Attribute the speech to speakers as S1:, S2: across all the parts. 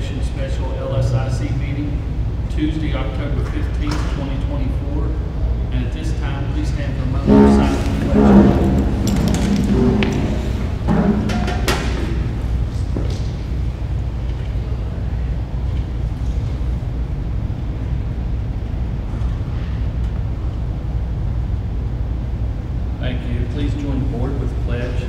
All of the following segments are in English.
S1: Foundation Special LSIC meeting, Tuesday, October 15th, 2024. And at this time, please stand for a moment of silent reflection. Thank you. Please join the board with the pledge.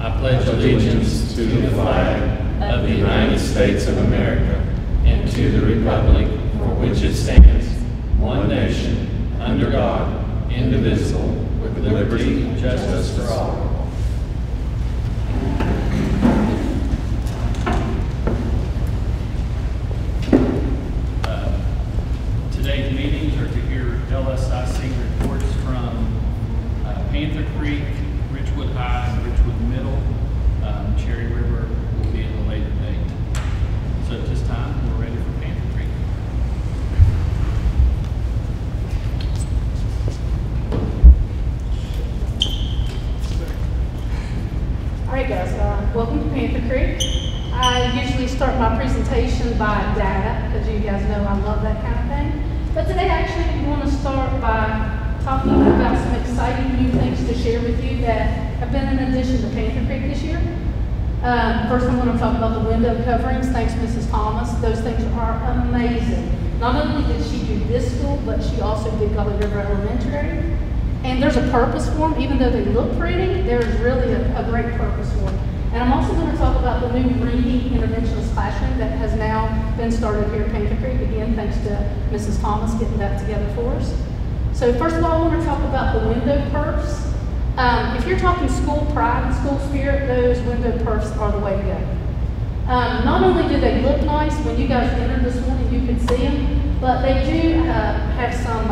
S1: I pledge allegiance to the flag of the United States of America and to the republic for which it stands, one nation, under God, indivisible, with liberty and justice for all. Today's meetings are to hear LSIC reports from Panther Creek, Richwood High, and Richwood Middle. Cherry River will be at a later date. So at this time, we're ready for Panther Creek.
S2: All right, guys, welcome to Panther Creek. I usually start my presentation by data, because you guys know I love that kind of thing. But today, I actually want to start by talking about some exciting new things to share with you that have been in addition to Panther Creek this year. First, I'm going to talk about the window coverings. Thanks, Mrs. Thomas. Those things are amazing. Not only did she do this school, but she also did Gully River Elementary. And there's a purpose for them. Even though they look pretty, there's really a great purpose for them. And I'm also going to talk about the new reading interventionist classroom that has now been started here at Panther Creek. Again, thanks to Mrs. Thomas getting that together for us. So first of all, I want to talk about the window perfs. If you're talking school pride and school spirit, those window perfs are the way to go. Not only do they look nice, when you guys entered this morning, you could see them, but they do have some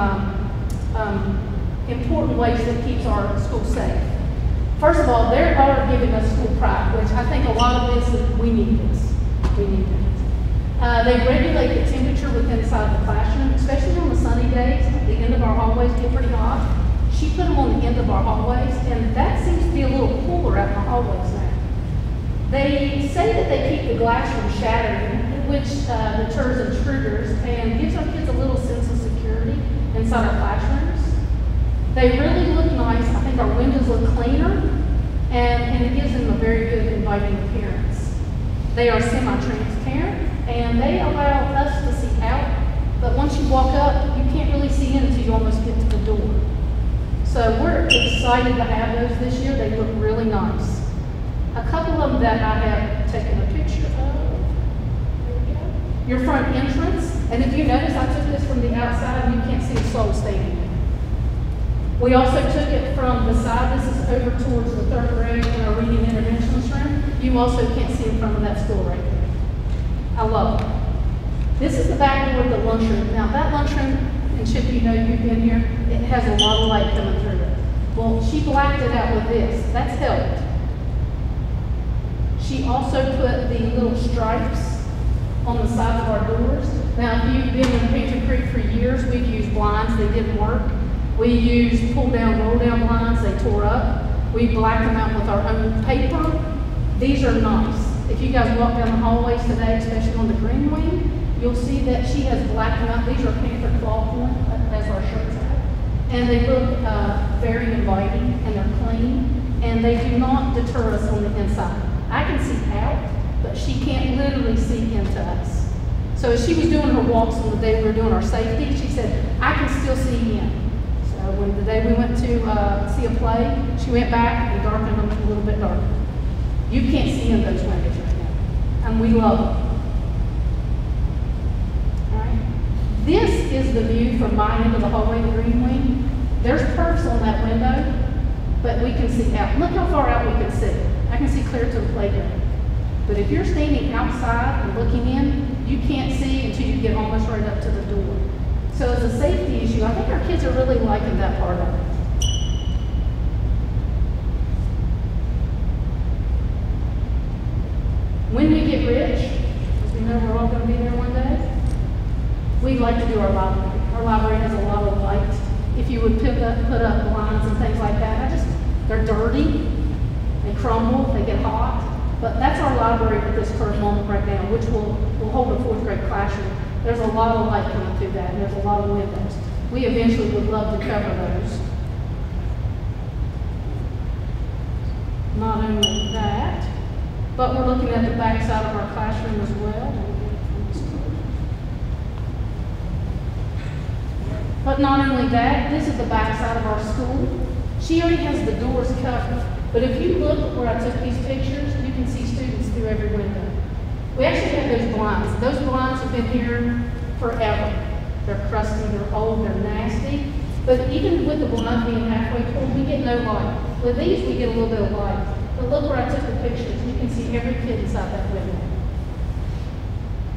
S2: important ways that keeps our school safe. First of all, they are giving us school pride, which I think a lot of this is, we need this. We need that. They regulate the temperature within inside the classroom, especially on the sunny days. The end of our hallways get pretty hot. She put them on the end of our hallways, and that seems to be a little cooler out in the hallways now. They say that they keep the glass from shattering, which deters intruders and gives our kids a little sense of security inside our classrooms. They really look nice. I think our windows look cleaner, and it gives them a very good inviting appearance. They are semi-transparent, and they allow us to see out, but once you walk up, you can't really see in until you almost get to the door. So we're excited to have those this year. They look really nice. A couple of them that I have taken a picture of. There we go. Your front entrance, and if you notice, I took this from the outside, and you can't see a soul standing there. We also took it from the side. This is over towards the third grade in our reading interventionist room. You also can't see in front of that stool right there. I love it. This is the back door of the lunchroom. Now that lunchroom, and Chip, you know you've been here, it has a lot of light coming through it. Well, she blacked it out with this. That's helped. She also put the little stripes on the sides of our doors. Now, if you've been in Panther Creek for years, we've used blinds. They didn't work. We used pull-down, roll-down blinds. They tore up. We blacked them out with our own paper. These are nice. If you guys walk down the hallways today, especially on the green wing, you'll see that she has blacked them out. These are Panther claw point, as our shirts have. And they look very inviting, and they're clean, and they do not deter us on the inside. I can see out, but she can't literally see into us. So as she was doing her walks on the day we were doing our safety, she said, I can still see in. So when the day we went to see a play, she went back and darkened them a little bit darker. You can't see in those windows right now, and we love them. All right. This is the view from my end of the hallway, the green wing. There's perfs on that window, but we can see out. Look how far out we can see. I can see clear to the playground. But if you're standing outside and looking in, you can't see until you get almost right up to the door. So as a safety issue, I think our kids are really liking that part of it. When we get rich, because we know we're all going to be there one day, we'd like to do our library. Our library has a lot of light. If you would put up blinds and things like that, they're dirty, they crumble, they get hot. But that's our library at this current moment right now, which will hold a 4th grade classroom. There's a lot of light coming through that, and there's a lot of windows. We eventually would love to cover those. Not only that, but we're looking at the back side of our classroom as well. But not only that, this is the back side of our school. She already has the doors covered. But if you look where I took these pictures, you can see students through every window. We actually have those blinds. Those blinds have been here forever. They're crusty, they're old, they're nasty. But even with the blind being halfway full, we get no light. With these, we get a little bit of light. But look where I took the pictures. You can see every kid inside that window.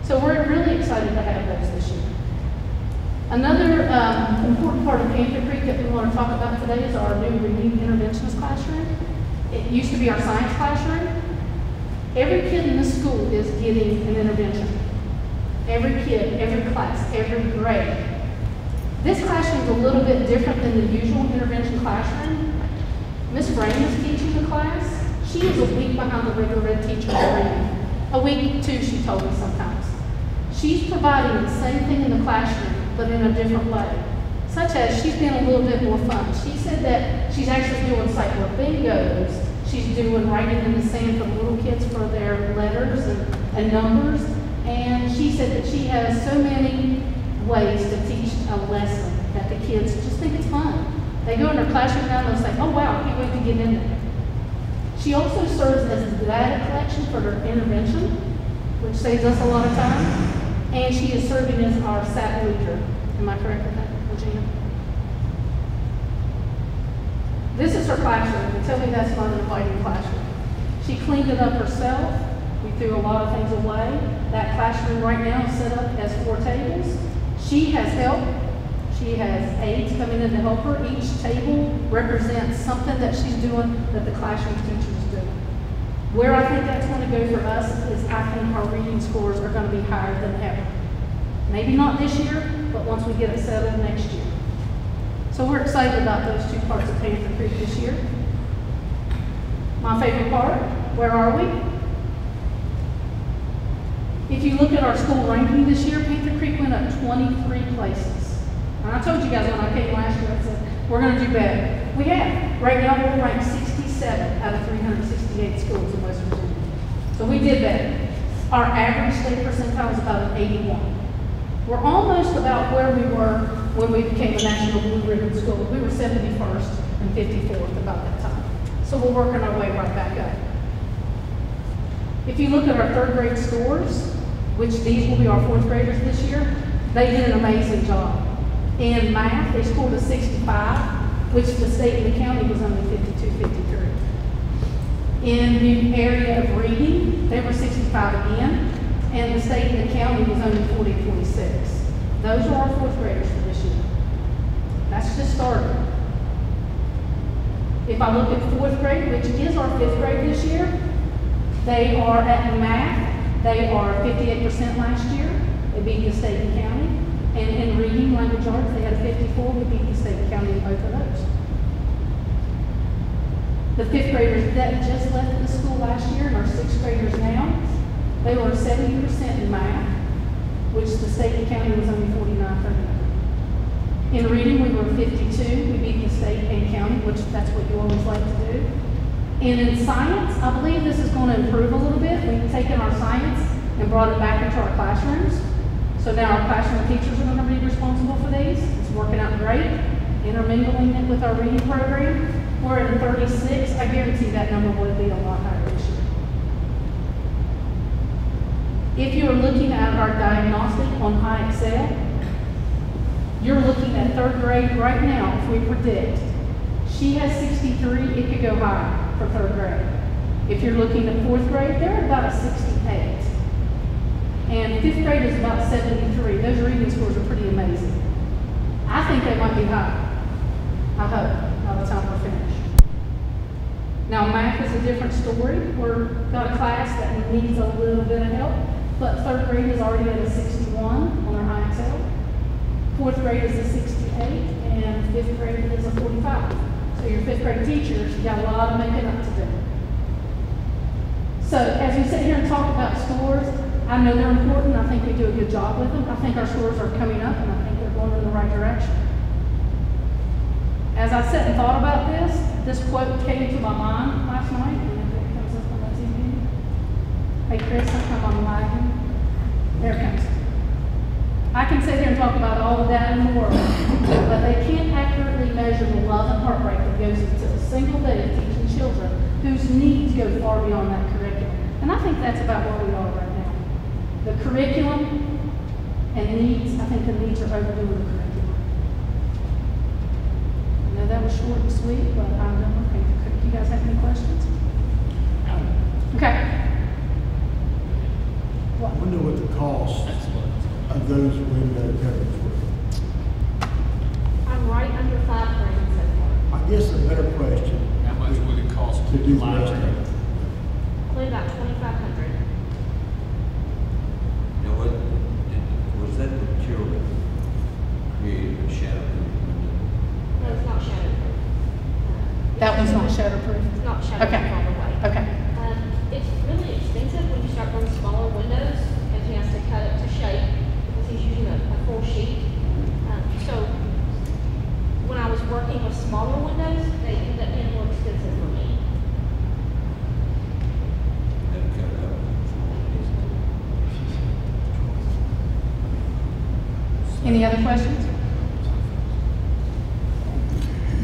S2: So we're really excited to have those this year. Another important part of Panther Creek that we want to talk about today is our new reading interventionist classroom. It used to be our science classroom. Every kid in this school is getting an intervention. Every kid, every class, every grade. This classroom is a little bit different than the usual intervention classroom. Miss Brain is teaching the class. She is a week behind the regular ed teacher for reading. A week, 2, she told me sometimes. She's providing the same thing in the classroom, but in a different way. Such as she's been a little bit more fun. She said that she's actually doing sight word bingos. She's doing writing in the sand for the little kids for their letters and numbers. And she said that she has so many ways to teach a lesson that the kids just think it's fun. They go in her classroom now and they'll say, oh wow, I can't wait to get in there. She also serves as a data collection for her intervention, which saves us a lot of time. And she is serving as our SAT leader. Am I correct with that, Regina? This is her classroom. And tell me that's not an inviting classroom. She cleaned it up herself. We threw a lot of things away. That classroom right now is set up as 4 tables. She has help. She has aides coming in to help her. Each table represents something that she's doing that the classroom teacher is doing. Where I think that's going to go for us is I think our reading scores are going to be higher than ever. Maybe not this year, but once we get it settled next year. So we're excited about those 2 parts of Panther Creek this year. My favorite part, where are we? If you look at our school ranking this year, Panther Creek went up 23 places. And I told you guys when I came last year, I said, we're going to do better. We have. Right now, we're ranked 67 out of 368 schools in West Virginia. So we did better. Our average state percentile is about an 81. We're almost about where we were when we became a national blue ribbon school. We were 71st and 54th about that time. So we're working our way right back up. If you look at our 3rd grade scores, which these will be our 4th graders this year, they did an amazing job. In math, they scored a 65, which the state and the county was only 52, 53. In the area of reading, they were 65 again, and the state and the county was only 40, 46. Those are our 4th graders for this year. That's just starting. If I look at 4th grade, which is our 5th grade this year, they are at math, they are 58% last year. They beat the state and county. And in reading language arts, they had a 54. We beat the state and county in both of those. The 5th graders that just left the school last year and are 6th graders now, they were 70% in math, which the state and county was only 49, 39. In reading, we were 52. We beat the state and county, which that's what you always like to do. And in science, I believe this is going to improve a little bit. We've taken our science and brought it back into our classrooms. So now our classroom teachers are going to be responsible for these. It's working out great. Intermingling it with our reading program. We're at 36. I guarantee that number would be a lot higher this year. If you are looking at our diagnostic on IXL, you're looking at 3rd grade right now. If we predict she has 63, it could go higher for 3rd grade. If you're looking at 4th grade, they're at about a 68. And 5th grade is about 73. Those reading scores are pretty amazing. I think they might be high. I hope, by the time we're finished. Now, math is a different story. We've got a class that needs a little bit of help, but 3rd grade is already at a 61 on our IXL. 4th grade is a 68, and 5th grade is a 45. So your 5th grade teachers, you got a lot of making up to do. So as we sit here and talk about scores, I know they're important. I think we do a good job with them. I think our scores are coming up, and I think they're going in the right direction. As I sat and thought about this quote came to my mind last night, and if it comes up on my TV. Hey Chris, I'll come on the line. There it comes. I can sit here and talk about all the data in the world, but they can't accurately measure the love and heartbreak that goes into a single day of teaching children whose needs go far beyond that curriculum. And I think that's about where we are right now. The curriculum and needs, I think the needs are overdoing the curriculum. I know that was short and sweet, but I'm done with it. Do you guys have any questions? Okay.
S3: I wonder what the cost of those window covers were.
S4: I'm right under $5,000 so far.
S3: I guess a better question.
S5: How much would it cost
S3: to do the rest of
S5: library?
S3: it?
S4: Probably about $2,500.
S6: Now, was that material that created a shadow?
S4: No, it's not shatterproof.
S2: That one's not shatterproof.
S4: It's not shatterproof
S2: Okay.
S4: all the way.
S2: Okay.
S4: It's really expensive when you start doing smaller windows, because he has to cut it to shape, because he's using a full sheet. So when I was working with smaller windows, they ended up being more expensive for me.
S6: That cut it up.
S2: Any other questions?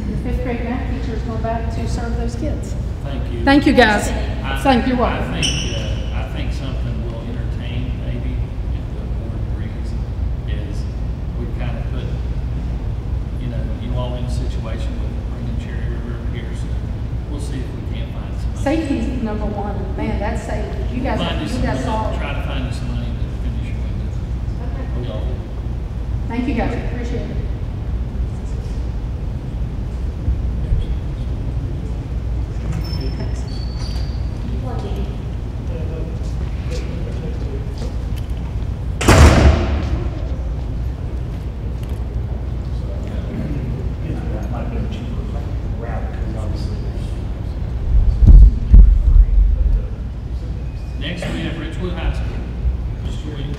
S2: The fifth grade math teacher is going back to serve those kids.
S5: Thank you.
S2: Thank you, guys. Thank you.
S5: I think something we'll entertain, maybe, if the board agrees, is we kind of put, you all in a situation with bringing Cherry River up here, so we'll see if we can't find some money.
S2: Safety's number one. Man, that's safety. You guys saw it.
S5: Try to find us some money to finish your windows.
S4: Okay.
S2: Thank you, guys. Appreciate it.
S7: That might be a cheaper route because obviously
S5: Next, we have Richwood High School. Mr. Williams.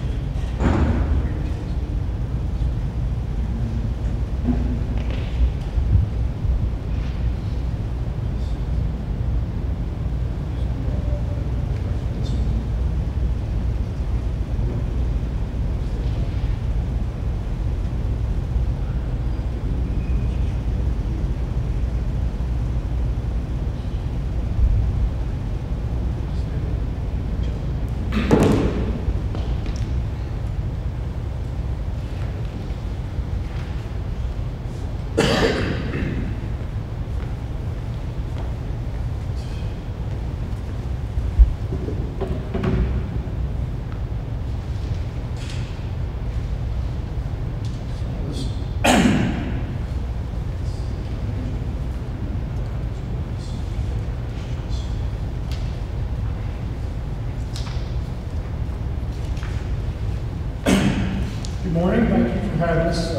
S7: Good morning, thank you for having us.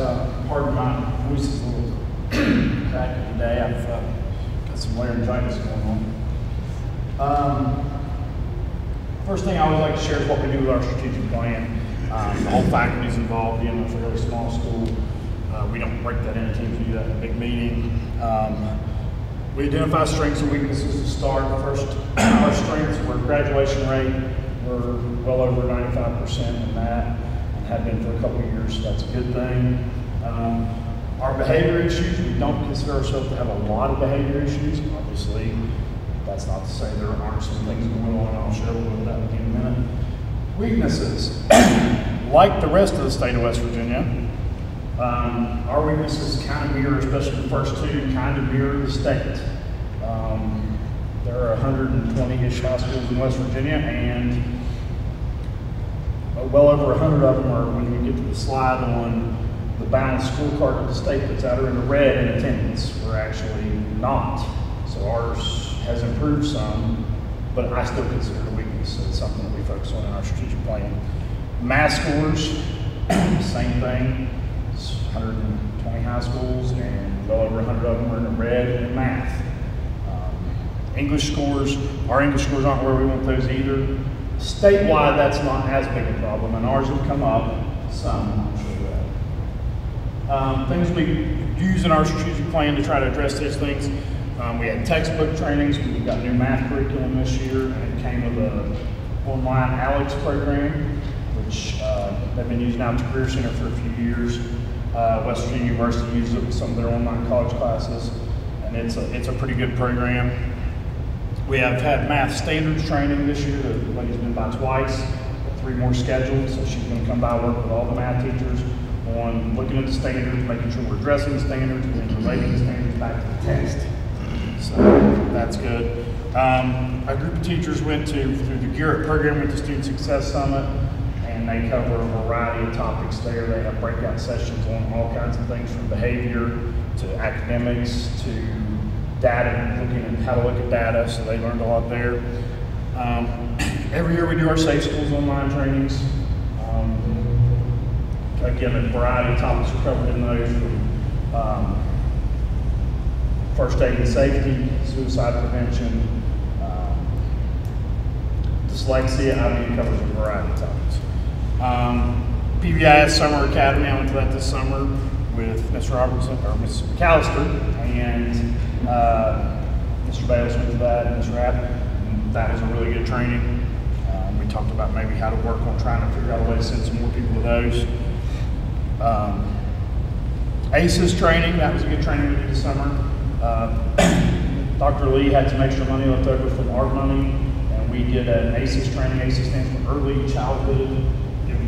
S7: Pardon my voice is a little cracked today. I've got some laryngitis going on. First thing I always like to share is what we do with our strategic plan. All faculty is involved in a fairly small school. We don't break that into teams, we do that in a big meeting. We identify strengths and weaknesses to start. First, our strengths were graduation rate. We're well over 95% in that. Have been for a couple of years, so that's a good thing. Our behavior issues, we don't consider ourselves to have a lot of behavior issues. Obviously, that's not to say there aren't some things going on. I'll share a little bit of that with you in a minute. Weaknesses. Like the rest of the state of West Virginia, our weaknesses kind of mirror, especially the first two, kind of mirror the state. There are 120-ish high schools in West Virginia, and well over 100 of them are, when we get to the slide on the balanced scorecard of the state that's out, are in the red in attendance. We're actually not. So ours has improved some, but I still consider it a weakness. So it's something that we focus on in our strategic plan. Math scores, same thing. It's 120 high schools, and well over 100 of them are in the red in math. English scores, our English scores aren't where we want those either. Statewide, that's not as big a problem, and ours have come up some, I'm sure of that. Things we use in our strategic plan to try to address those things. We had textbook trainings. We've got new math curriculum this year, and it came with an online Lsic program, which they've been using out at the Career Center for a few years. West Virginia University uses it with some of their online college classes, and it's a pretty good program. We have had math standards training this year. The lady's been by twice, got 3 more scheduled, so she's going to come by work with all the math teachers on looking at the standards, making sure we're addressing the standards, and then relating the standards back to the test. So that's good. Our group of teachers went through the Garrett program with the Student Success Summit, and they cover a variety of topics there. They have breakout sessions on all kinds of things from behavior to academics to data, looking at how to look at data, so they learned a lot there. Every year we do our Safe Schools online trainings. Again, a variety of topics are covered in those, from first aid and safety, suicide prevention, dyslexia. It covers a variety of topics. PBIS Summer Academy, I went to that this summer with Ms. Robertson, or Ms. McAllister, and Mr. Bales went to that, and Mr. Rapp. That was a really good training. We talked about maybe how to work on trying to figure out a way to send some more people to those. ACES training, that was a good training we did this summer. Dr. Lee had some extra money left over from our money, and we did an ACES training. ACES stands for Early Childhood,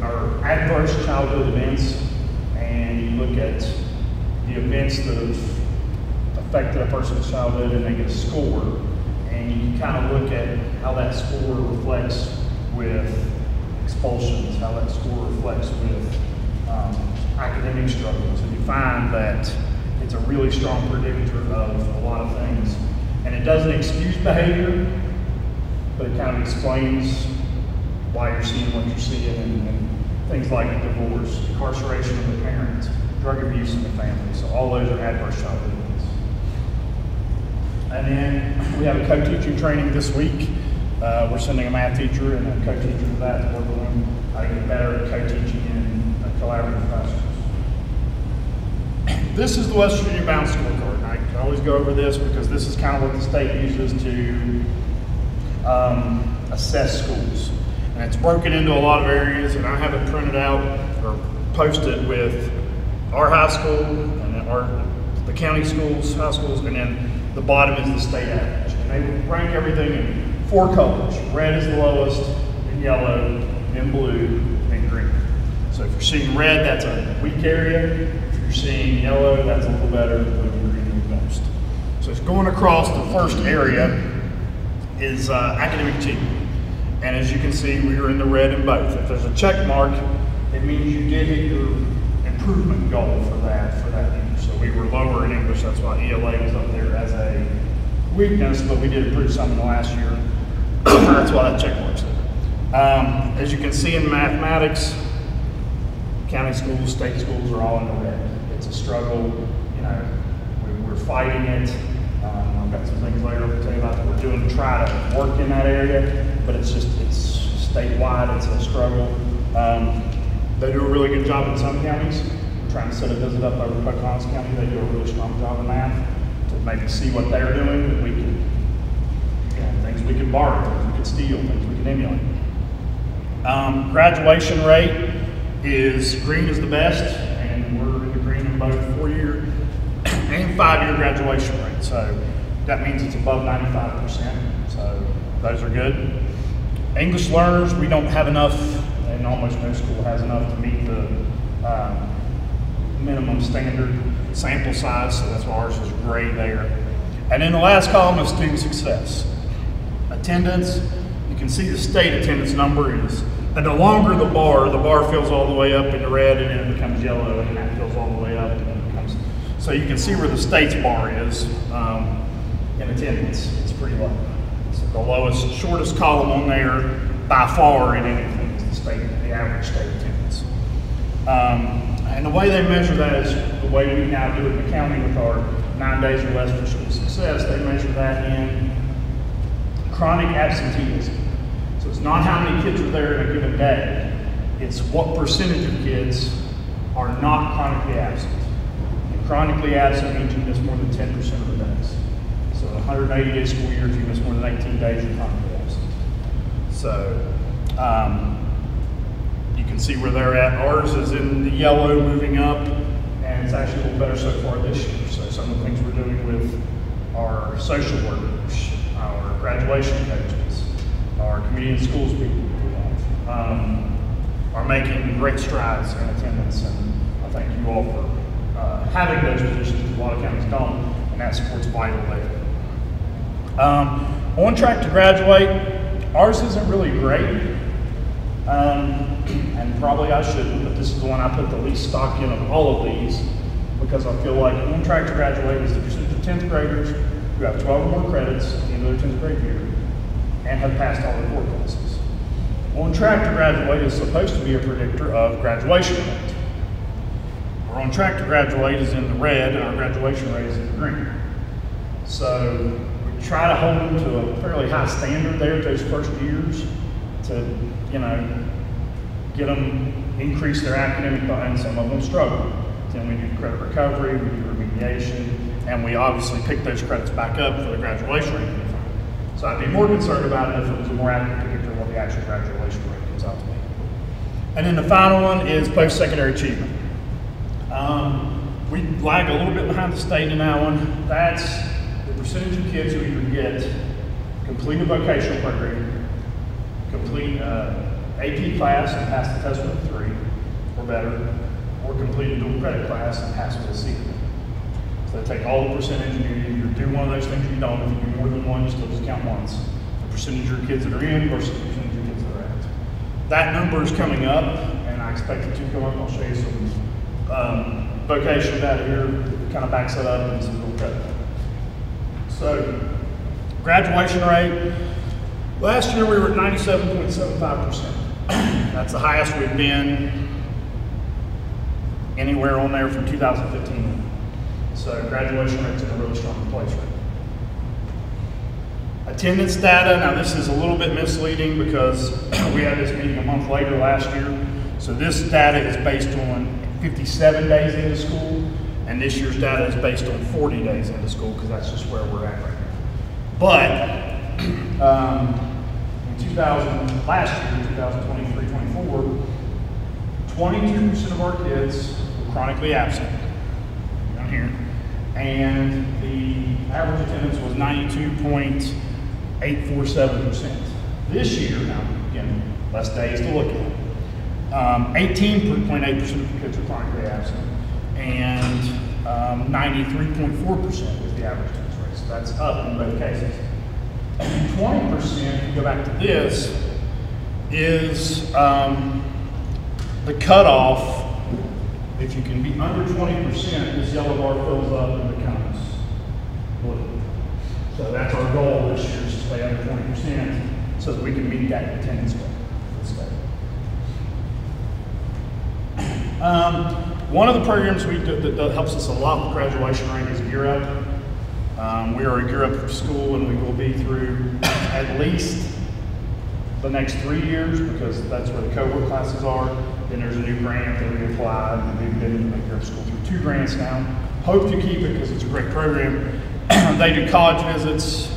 S7: or Adverse Childhood Events, and you look at the events that have affected a person's childhood, and they get a score, and you kind of look at how that score reflects with expulsions, how that score reflects with academic struggles, and you find that it's a really strong predictor of a lot of things. And it doesn't excuse behavior, but it kind of explains why you're seeing what you're seeing, and things like divorce, incarceration of the parents, drug abuse in the family. So all those are adverse childhood events. And then we have a co-teaching training this week. We're sending a math teacher and a co-teacher to that to work with them how to get better at co-teaching in collaborative classrooms. This is the West Virginia Bound Scorecard. I always go over this because this is kind of what the state uses to assess schools. And it's broken into a lot of areas, and I have it printed out or posted with our high school and the county schools, high schools, and then the bottom is the state average. And they rank everything in 4 colors. Red is the lowest, then yellow, then blue, then green. So if you're seeing red, that's a weak area. If you're seeing yellow, that's a little better, blue and green the most. So it's going across the first area is academic achievement. And as you can see, we are in the red in both. If there's a check mark, it means you did hit your improvement goal for that year. So we were lower in English, that's why ELA was up there as a weakness, but we did improve some in the last year. That's why that check mark's there. As you can see in mathematics, county schools, state schools are all in the red. It's a struggle, you know, we're fighting it. I've got some things later to tell you about that we're doing to try to work in that area, but it's statewide, it's a struggle. They do a really good job in some counties. We're trying to set a visit up over Pocahontas County. They do a really strong job in math to maybe see what they're doing, that we can, things we can borrow, things we can steal, things we can emulate. Graduation rate is green is the best, and we're in the green in both 4-year and 5-year graduation rate. So that means it's above 95%. So those are good. English learners, we don't have enough, and almost no school has enough to meet the minimum standard sample size, so that's why ours is gray there. And then the last column is student success. Attendance, you can see the state attendance number is, and the longer the bar fills all the way up in the red, and then it becomes yellow, and that fills all the way up, and then it becomes, so you can see where the state's bar is in attendance. It's pretty low. So the lowest, shortest column on there by far in anything is the average state attendance. And the way they measure that is the way we now do it in the county with our 9 days or less for school success. They measure that in chronic absenteeism. So it's not how many kids are there in a given day, it's what percentage of kids are not chronically absent. And chronically absent means you miss more than 10% of the days. So 180-day school year, if you miss more than 18 days, you're chronically absent. So you can see where they're at. Ours is in the yellow, moving up, and it's actually a little better so far this year. So some of the things we're doing with our social workers, our graduation coaches, our community and schools people we have, are making great strides in attendance, and I thank you all for having those positions, because a lot of counties don't, and that support's vital there. On track to graduate, ours isn't really great, and probably I shouldn't, but this is the one I put the least stock in of all of these, because I feel like on track to graduate is the percentage of 10th graders who have 12 or more credits at the end of their 10th grade year and have passed all their core classes. On track to graduate is supposed to be a predictor of graduation rate. Our on track to graduate is in the red, and our graduation rate is in the green. So we try to hold them to a fairly high standard there those first years to, get them, increase their academic, and some of them struggle. Then we do credit recovery, we do remediation, and we obviously pick those credits back up for the graduation rate. So I'd be more concerned about it if it was a more accurate predictor of what the actual graduation rate comes out to be. And then the final one is post-secondary achievement. We lag a little bit behind the state in that one. That's the percentage of kids who either get complete a vocational program, complete AP class and pass the test with a 3 or better, or complete a dual credit class and pass with a C. So they take all the percentage, and you either do one of those things or you don't. If you do more than one, you still just count once. The percentage of your kids that are in versus the percentage of your kids that are out. That number is coming up, and I expect it to go up. I'll show you some vocational data here that kind of backs it up and some dual credit. So, graduation rate. Last year we were at 97.75%. That's the highest we've been anywhere on there from 2015. So graduation rate's in a really strong place right now. Attendance data, now this is a little bit misleading because we had this meeting a month later last year. So this data is based on 57 days into school, and this year's data is based on 40 days into school, because that's just where we're at right now. But in last year, 2023-24, 22% of our kids were chronically absent, down here, and the average attendance was 92.847%. This year, now again, less days to look at, 18.8% of the kids are chronically absent, and 93.4% is the average attendance rate. So that's up in both cases. 20%, if you go back to this, is the cutoff. If you can be under 20%, this yellow bar fills up and becomes blue. So that's our goal this year, is to stay under 20% so that we can meet that attendance goal for the state. One of the programs we do that helps us a lot with graduation rate is Gear Up. We are a Gear Up school, and we will be through at least the next 3 years, because that's where the cohort classes are. Then there's a new grant that we applied, and we've been in the Gear Up school through 2 grants now. Hope to keep it because it's a great program. They do college visits.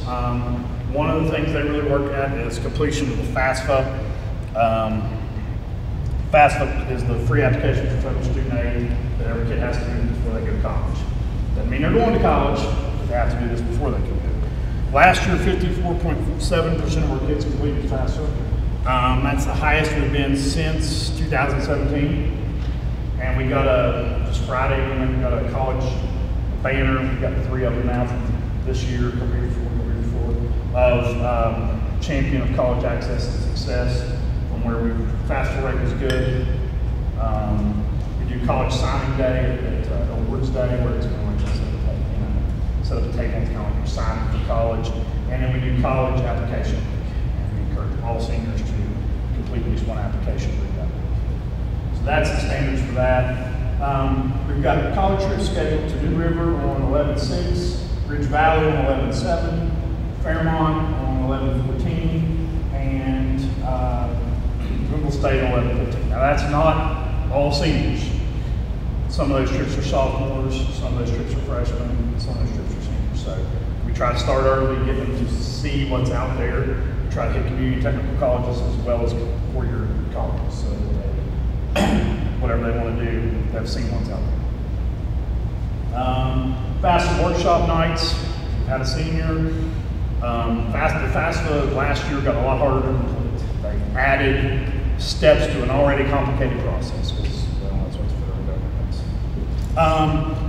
S7: One of the things they really work at is completion of the FAFSA. FAFSA is the free application for federal student aid that every kid has to do before they go to college. Doesn't mean they're going to college, but they have to do this before they can do it. Last year, 54.7% of our kids completed FAFSA. That's the highest we've been since 2017. And we got just Friday, we got a college banner. We've got 3 of them now from this year, a couple years before, of champion of college access and success, from where FAFSA rate was good. We do college signing day at awards day, where it's going to set up a table and kind of like you're signing for college. And then we do college application week, and we encourage all seniors to complete at least one application week that week. So that's the standards for that. We've got a college trip scheduled to New River on 11/6, Ridge Valley on 11/7, Fairmont on 11-14, and Google State on 11-15. Now that's not all seniors. Some of those trips are sophomores, some of those trips are freshmen, some of those trips are seniors. So we try to start early, get them to see what's out there, try to hit community technical colleges as well as four-year colleges, so that they, whatever they want to do, they've seen what's out there. FAFSA workshop nights, had a senior. The FAFSA last year got a lot harder to complete. They added steps to an already complicated process, because well, that's what the federal government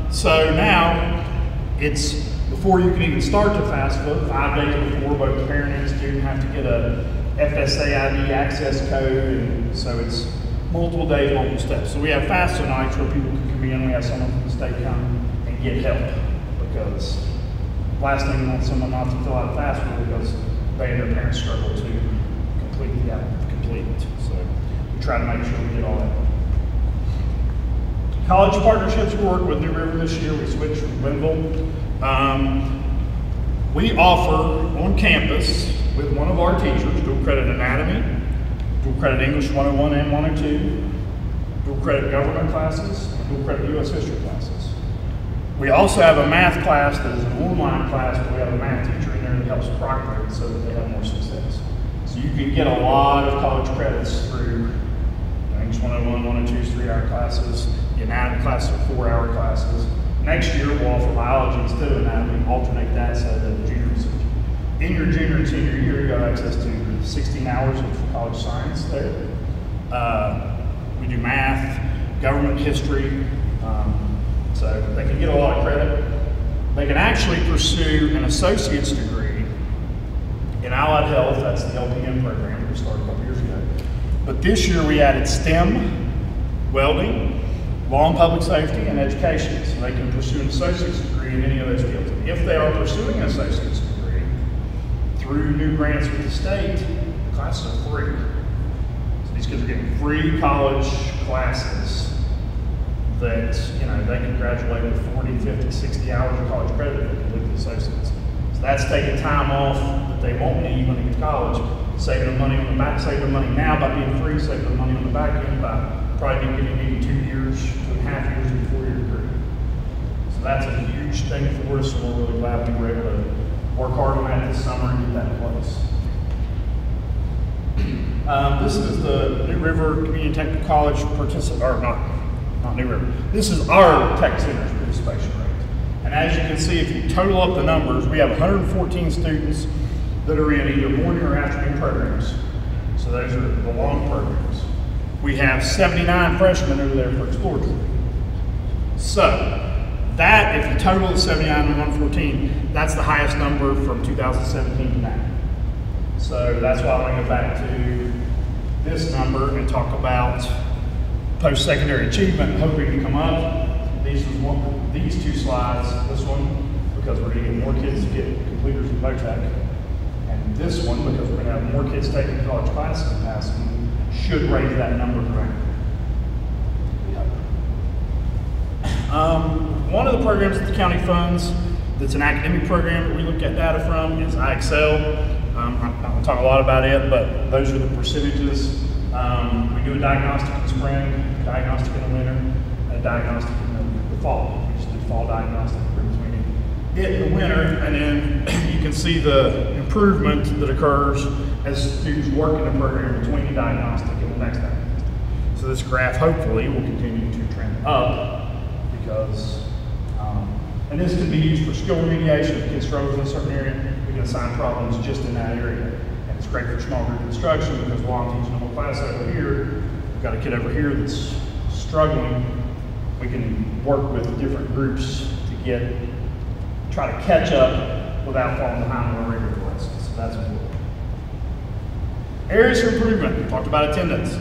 S7: does. So now, it's before you can even start the FAFSA, 5 days before, both the parent and student have to get a FSA ID access code, and so it's multiple days, multiple steps. So we have FAFSA nights where people can come in, we have someone from the state come and get help, because last thing we want someone not to fill out a FAFSA because they and their parents struggle to complete it. So we try to make sure we get all that. College partnerships, we work with New River this year. We switched from Glenville. We offer on campus with one of our teachers dual credit anatomy, dual credit English 101 and 102, dual credit government classes, and dual credit U.S. history classes. We also have a math class that is an online class where we have a math teacher in there that helps proctor it so that they have more success. So you can get a lot of college credits through English 101, 102's 3-hour classes. The anatomy classes are 4-hour classes. Next year we'll offer biology instead of anatomy, alternate that so that juniors, in your junior and senior year, you have access to 16 hours of college science there. We do math, government history, so they can get a lot of credit. They can actually pursue an associate's degree in allied health. That's the LPN program we started a couple years ago. But this year we added STEM, welding, law and public safety, and education. So they can pursue an associate's degree in any of those fields. If they are pursuing an associate's degree through new grants with the state, the classes are free. So these kids are getting free college classes that, they can graduate with 40, 50, 60 hours of college credit if they complete the associates. So that's taking time off that they won't need when they get to college, saving them money on the back, saving them money now by being free, saving them money on the back end by probably getting 2 years, 2.5 years of a 4-year degree. So that's a huge thing for us, and we're really glad we were able to work hard on that this summer and get that in place. This is the New River Community Technical College not New River. This is our tech center's participation rate. And as you can see, if you total up the numbers, we have 114 students that are in either morning or afternoon programs. So those are the long programs. We have 79 freshmen over there for exploratory. So that, if you total the 79 and 114, that's the highest number from 2017 to now. So that's why I want to go back to this number and talk about post-secondary achievement. Hoping to come up. These two slides, this one, because we're going to get more kids to get completers in VOTEC, and this one, because we're going to have more kids taking college classes and passing, should raise that number dramatically. One of the programs that the county funds that's an academic program that we look at data from is iExcel. I'm going to talk a lot about it, but those are the percentages. We do a diagnostic in the spring, a diagnostic in the winter, and a diagnostic in the fall. We just do fall diagnostic between it in the winter, and then you can see the improvement that occurs as students work in the program between the diagnostic and the next diagnostic. So this graph hopefully will continue to trend up because, and this can be used for skill remediation. If a kid struggles in a certain area, we can assign problems just in that area. And it's great for small group instruction because while I'm teaching a whole class over here, we've got a kid over here that's struggling. We can work with different groups to try to catch up without falling behind on our regular classes. So that's important. Areas for improvement. We talked about attendance.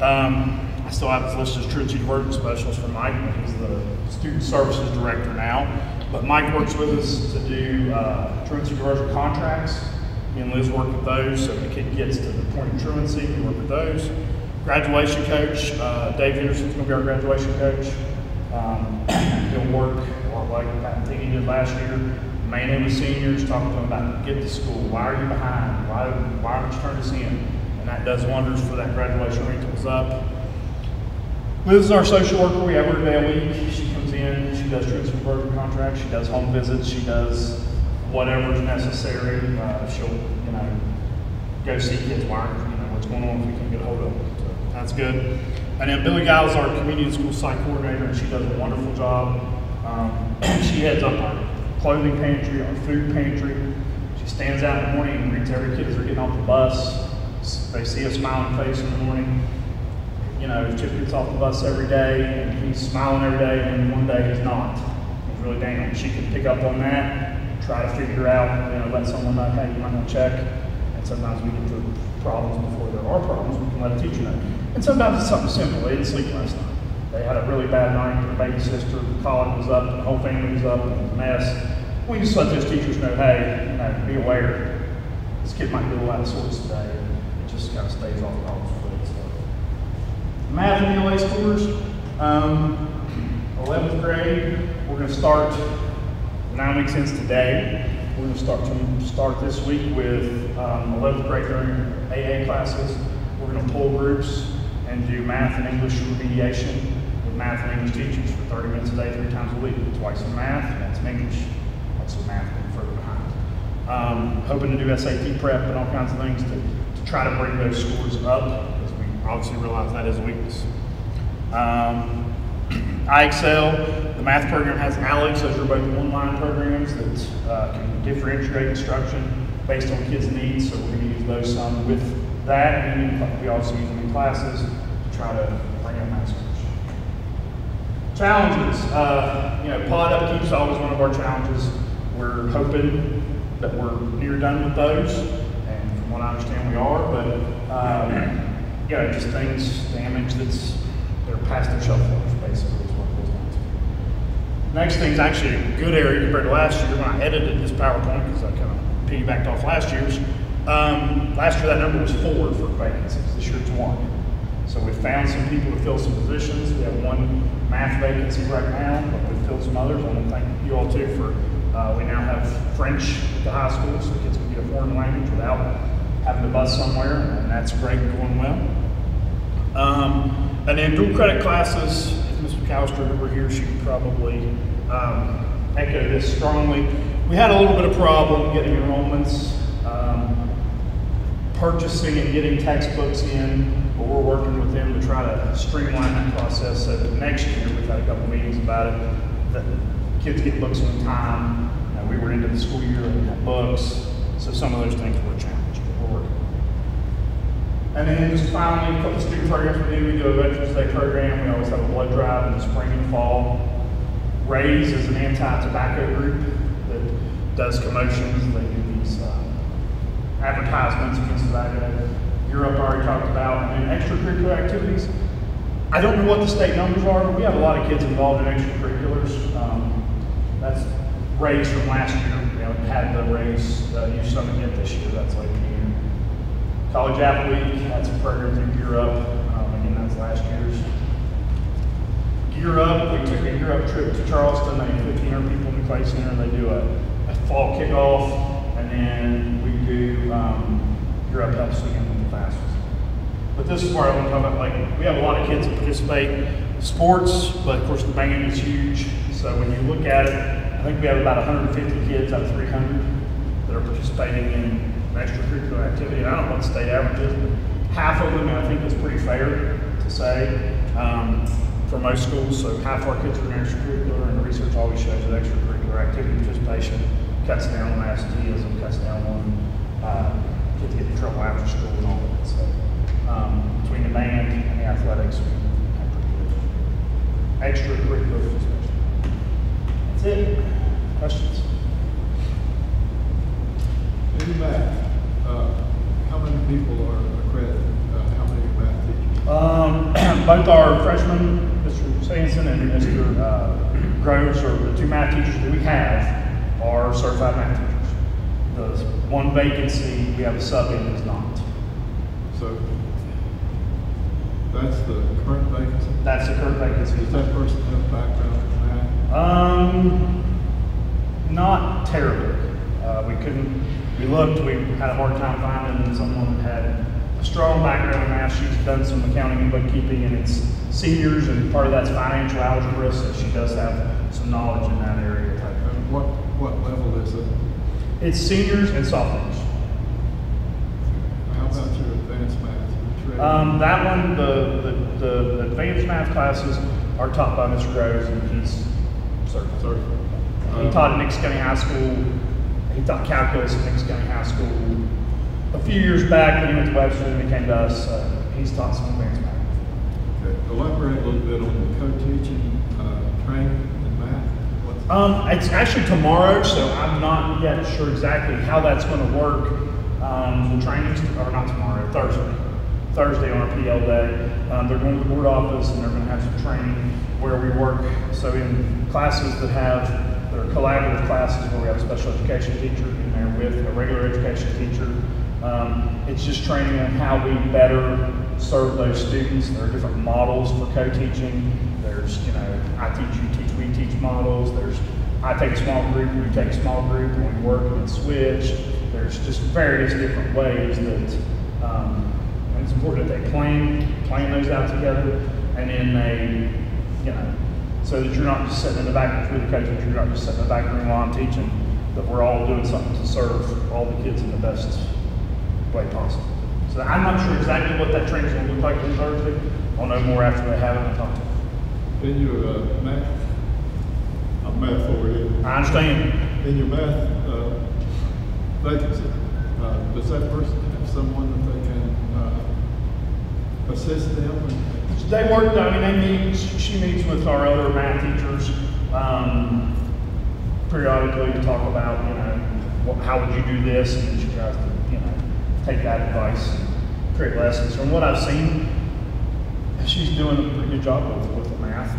S7: I still have this listed as truancy diversion specialist for Mike. He's the student services director now. But Mike works with us to do truancy diversion contracts. Me and Liz work with those, so if the kid gets to the point of truancy, we work with those. Graduation coach, Dave Henderson's going to be our graduation coach. He'll work a lot like Pat Tiggy did last year, mainly with seniors, talking to them about get to school, why are you behind, why aren't you turning this in? And that does wonders for that graduation rate that was up. Liz is our social worker. We have her a day a week. She comes in, she does truth and conversion contracts, she does home visits, she does whatever's necessary. She'll, go see kids, what's going on if we can get a hold of them. So that's good. And then Billy Giles is our community school site coordinator, and she does a wonderful job. She heads up our clothing pantry, our food pantry. She stands out in the morning and greets every kid as they're getting off the bus. They see a smiling face in the morning. Chip gets off the bus every day, and he's smiling every day, and one day he's not. He's really down. She can pick up on that, try to figure out, let someone know, hey, you might want to check. And sometimes we get to problems before there are problems. We can let a teacher know. And sometimes it's something simple. They didn't sleep last night. They had a really bad night. Their baby sister, the colic was up, the whole family was up, and it was a mess. We just let those teachers know, hey, be aware. This kid might be a little out of sorts today. It just kind of stays off the dog's foot. So. Math and ELA scores. 11th grade, we're going to start 9 weeks since today. We're going to start this week with 11th grade during AA classes. We're going to pull groups and do math and English remediation with math and English teachers for 30 minutes a day, 3 times a week. Twice in math, and that's in English. Lots of math being further behind. Hoping to do SAT prep and all kinds of things to try to bring those scores up, because we obviously realize that is a weakness. IXL, the math program has ALEX. Those are both online programs that can differentiate instruction based on kids' needs, so we're going to use those some with that, and we also use them in classes to try to bring up math scores. Challenges, pod upkeep is always one of our challenges. We're hoping that we're near done with those, and from what I understand we are, but just things, damage they're past their shelf life, basically. Next thing's actually a good area compared to last year when I edited this PowerPoint, because I kind of piggybacked off last year's. Last year that number was 4 for vacancies. This year it's 1. So we found some people to fill some positions. We have 1 math vacancy right now, but we've filled some others. I want to thank you all too for, we now have French at the high school, so kids can get a foreign language without having to bus somewhere, and that's great, going well. And then dual credit classes. Ms. McAllister over here, she could probably echo this strongly. We had a little bit of problem getting enrollments, purchasing and getting textbooks in, but we're working with them to try to streamline that process so that next year, we've had a couple meetings about it, that kids get books on time. We were into the school year and had books, so some of those things were a challenge, but we're working. And then just finally, a couple of student programs we do. We do a Veterans Day program. We always have a blood drive in the spring and fall. RAISE is an anti-tobacco group that does commotions. They do these advertisements against tobacco. Europe I already talked about. And then extracurricular activities. I don't know what the state numbers are, but we have a lot of kids involved in extracurriculars. That's RAISE from last year. We had the RAISE Youth Summit yet this year. That's like College Apple Week, that's a program through Gear Up. Again, that's last year's. Gear Up, we took a Gear Up trip to Charleston. They had 1,500 people in the Clay Center. They do a fall kickoff, and then we do Gear Up helps again with the FAFSA. But this is part I want to talk about. Like, we have a lot of kids that participate in sports, but of course the band is huge. So when you look at it, I think we have about 150 kids out of 300 that are participating in extracurricular activity. I don't know what the state average is, but half of them, I think, is pretty fair to say for most schools. So half our kids are in extracurricular, and the research always shows that extracurricular activity participation cuts down on absenteeism, cuts down on kids getting in trouble after school and all that. So between the band and the athletics, we have pretty good extracurricular participation. That's it. Questions?
S3: In math, how many people are accredited? How many math teachers?
S7: Both our freshmen, Mr. Sanson and Mr. Groves, are the 2 math teachers that we have, are certified math teachers. The 1 vacancy we have a sub in is not.
S3: So that's the current vacancy?
S7: That's the current vacancy.
S3: Does that person have background in math?
S7: Not terribly. We looked, we had a hard time finding someone that had a strong background in math. She's done some accounting and bookkeeping, and it's seniors, and part of that's financial algebra, so she does have some knowledge in that area.
S3: And what level is it?
S7: It's seniors and sophomores.
S3: How about your advanced math?
S7: That one, the advanced math classes are taught by Mr. Groves, and he's certified. He taught at Nix County High School. He taught calculus at Nix County High School a few years back. When he went to Webster, and he came to us. He's taught some advanced math.
S3: Okay. Elaborate a little bit on the co-teaching training in math.
S7: It's actually tomorrow, so I'm not yet sure exactly how that's going to work. The training's, or not tomorrow, Thursday on our PL day. They're going to the board office, and they're going to have some training where we work. So in classes that are collaborative classes where we have a special education teacher in there with a regular education teacher, it's just training on how we better serve those students. There are different models for co-teaching. There's, I teach, you teach, we teach models. I take a small group, you take a small group, and we work and switch. There's just various different ways that it's important that they plan those out together, and then they, so that you're not just sitting in the back through the coaching, you're not just sitting in the back room while I'm teaching, that we're all doing something to serve all the kids in the best way possible. So I'm not sure exactly what that training's going to look like on Thursday. I'll know more after they have it and talk to them.
S3: In your math over here.
S7: I understand.
S3: In your math vacancy, does that person have someone that they can assist them?
S7: They work, she meets with our other math teachers periodically to talk about, how would you do this, and she tries to, take that advice and create lessons. From what I've seen, she's doing a pretty good job with the math.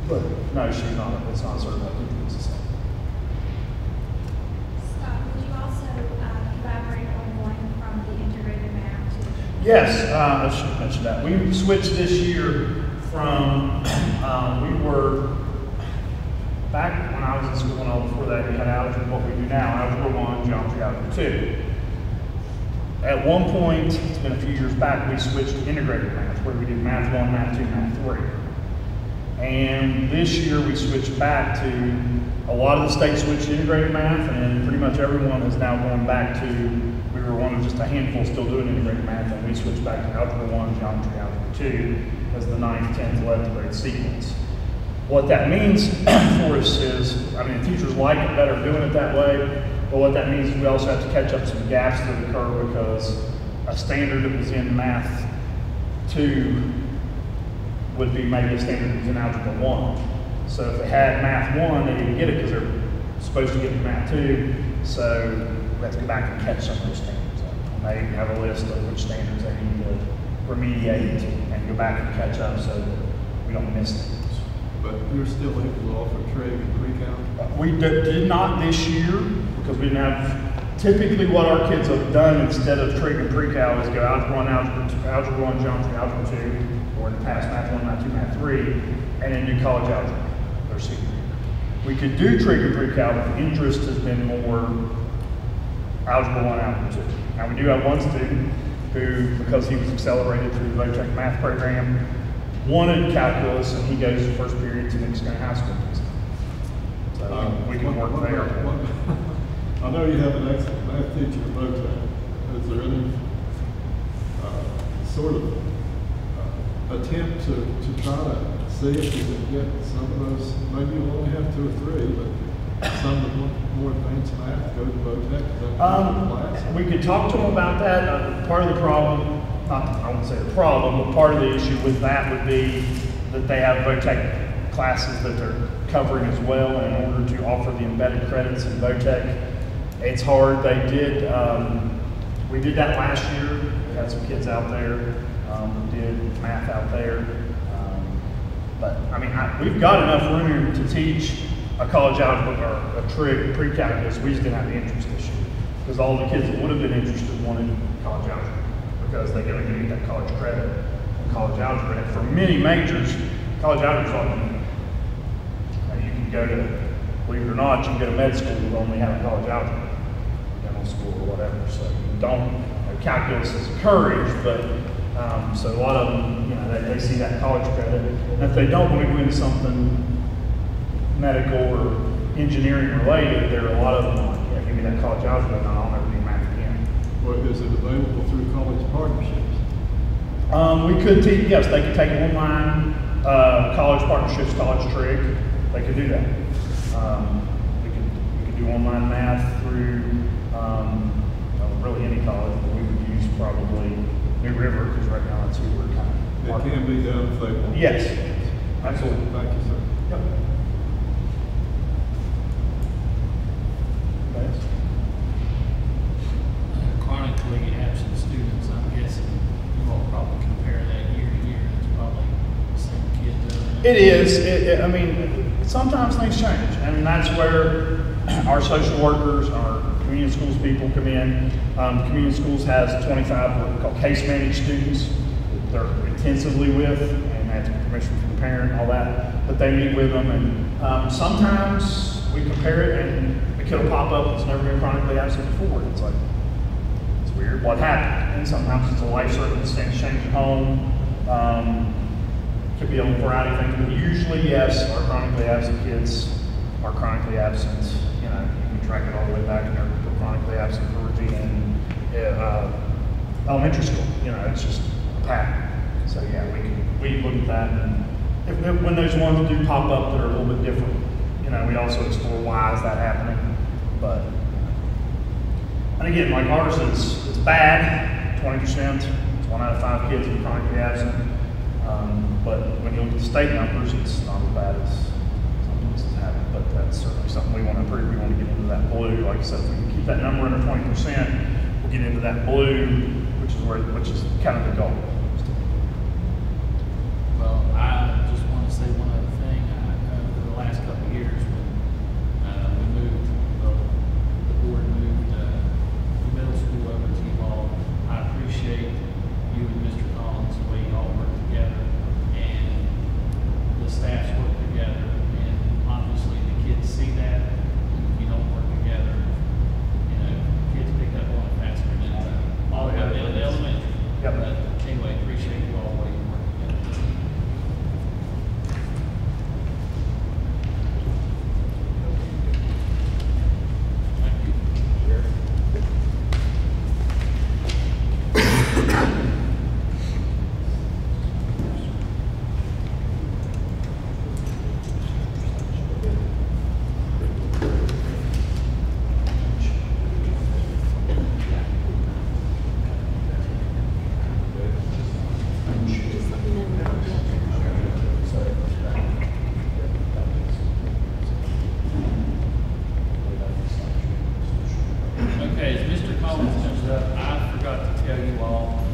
S7: But no, she's not. It's not sort of like it's the same.
S8: Scott, would you also collaborate on going from the integrated math to?
S7: Yes, I should mention that. We switched this year from, we were, back when I was in school and all before that, we had algebra, what we do now, algebra 1, geometry, algebra 2. At one point, it's been a few years back, we switched to integrated math, where we did math 1, math 2, math 3. And this year we switched back to, a lot of the states switched to integrated math, and pretty much everyone is now going back to, we were one of just a handful still doing integrated math, and we switched back to algebra 1, geometry, algebra 2 as the 9th, 10th, 11th grade sequence. What that means for us is, teachers like it better doing it that way, but what that means is we also have to catch up some gaps that occur because a standard that was in math 2 would be maybe a standard that was in algebra 1. So if they had math 1, they didn't get it because they're supposed to get in math 2, so we have to go back and catch some of those standards up. And they have a list of which standards they need to remediate and go back and catch up so that we don't miss things.
S3: But you're still able to offer trig and pre-calc?
S7: We did not this year because we didn't have, typically what our kids have done instead of trig and pre-cal is go algebra 1, algebra 1, geometry, algebra 2, or in the past math 1, math 2, math 3, and then do college algebra their senior year. We could do trig and pre-cal, but the interest has been more algebra 1, algebra 2. Now we do have one student who, because he was accelerated through the VOTEC math program, wanted calculus, and he goes the first period to Nix County High School. So we can work there.
S3: I know you have an excellent math teacher at VOTEC. Is there any sort of attempt to try to see if you can get some of those, maybe you only have 2 or 3, but some of the more advanced math go to VOTEC?
S7: We could talk to them about that. Part of the problem, I won't say the problem, but part of the issue with that would be that they have VOTEC classes that they're covering as well, and in order to offer the embedded credits in VOTEC, it's hard. They did, we did that last year. We had some kids out there that did math out there. But we've got enough room to teach a college algebra or a trig pre-calculus. We just didn't have the interest this year because all the kids that would have been interested wanted college algebra, because they're going to get that college credit in college algebra. And for many majors, college algebra is all you need. You can go to believe it or not, you can go to med school with only having college algebra, dental school or whatever. So you don't, calculus is encouraged, but so a lot of them, they see that college credit. And if they don't want to go into something medical or engineering related, there are a lot of them like, yeah, give me that college algebra and I'll never do math again.
S3: Or is it available through college partnerships?
S7: We could teach, yes, they could take online college partnerships, college trig. They could do that. We could do online math through really any college, but we would use probably New River because right now that's who we're kind of.
S3: It can be done if they want.
S7: Yes, absolutely.
S3: Thank you, sir.
S7: Yep. Yes.
S5: Chronically absent students, I'm guessing you all probably compare that year to year. It's probably the same kids over and over.
S7: It is. I mean, sometimes things change. I mean, that's where our social workers, our community schools people come in. Community schools has 25 what we call case managed students that they're intensively with, and that's permission from the parent, all that. But they meet with them, and sometimes we compare it, and the kid will pop up that's never been chronically absent before. It's like, it's weird, what happened? And sometimes it's a life circumstance, change at home. Could be a variety of things, but usually, yes, our chronically absent kids are chronically absent. You can track it all the way back, and they're chronically absent for Regina in elementary school. It's just a pattern. So yeah, we look at that, and when those ones do pop up that are a little bit different, we also explore why is that happening. But and again, like ours is it's bad, 20%. It's 1 out of 5 kids are chronically absent. But when you look at the state numbers, it's not as bad as some places have it. But that's certainly something we want to improve. We want to get into that blue. Like I said, if we can keep that number under 20%, we'll get into that blue, which is kind of the goal.
S5: Well, I just want to say one other thing. Over the last couple of years, when the board moved the middle school over to you all, I appreciate you and Mr. Collins, the way you all work together, and the staffs work together, and obviously the kids see that. If you don't work together, kids pick up on it faster than all the elementary.
S7: Yep.
S5: But anyway, appreciate you all the way you work together. Thank you. Okay, as Mr. Collins comes up, I forgot to tell you all,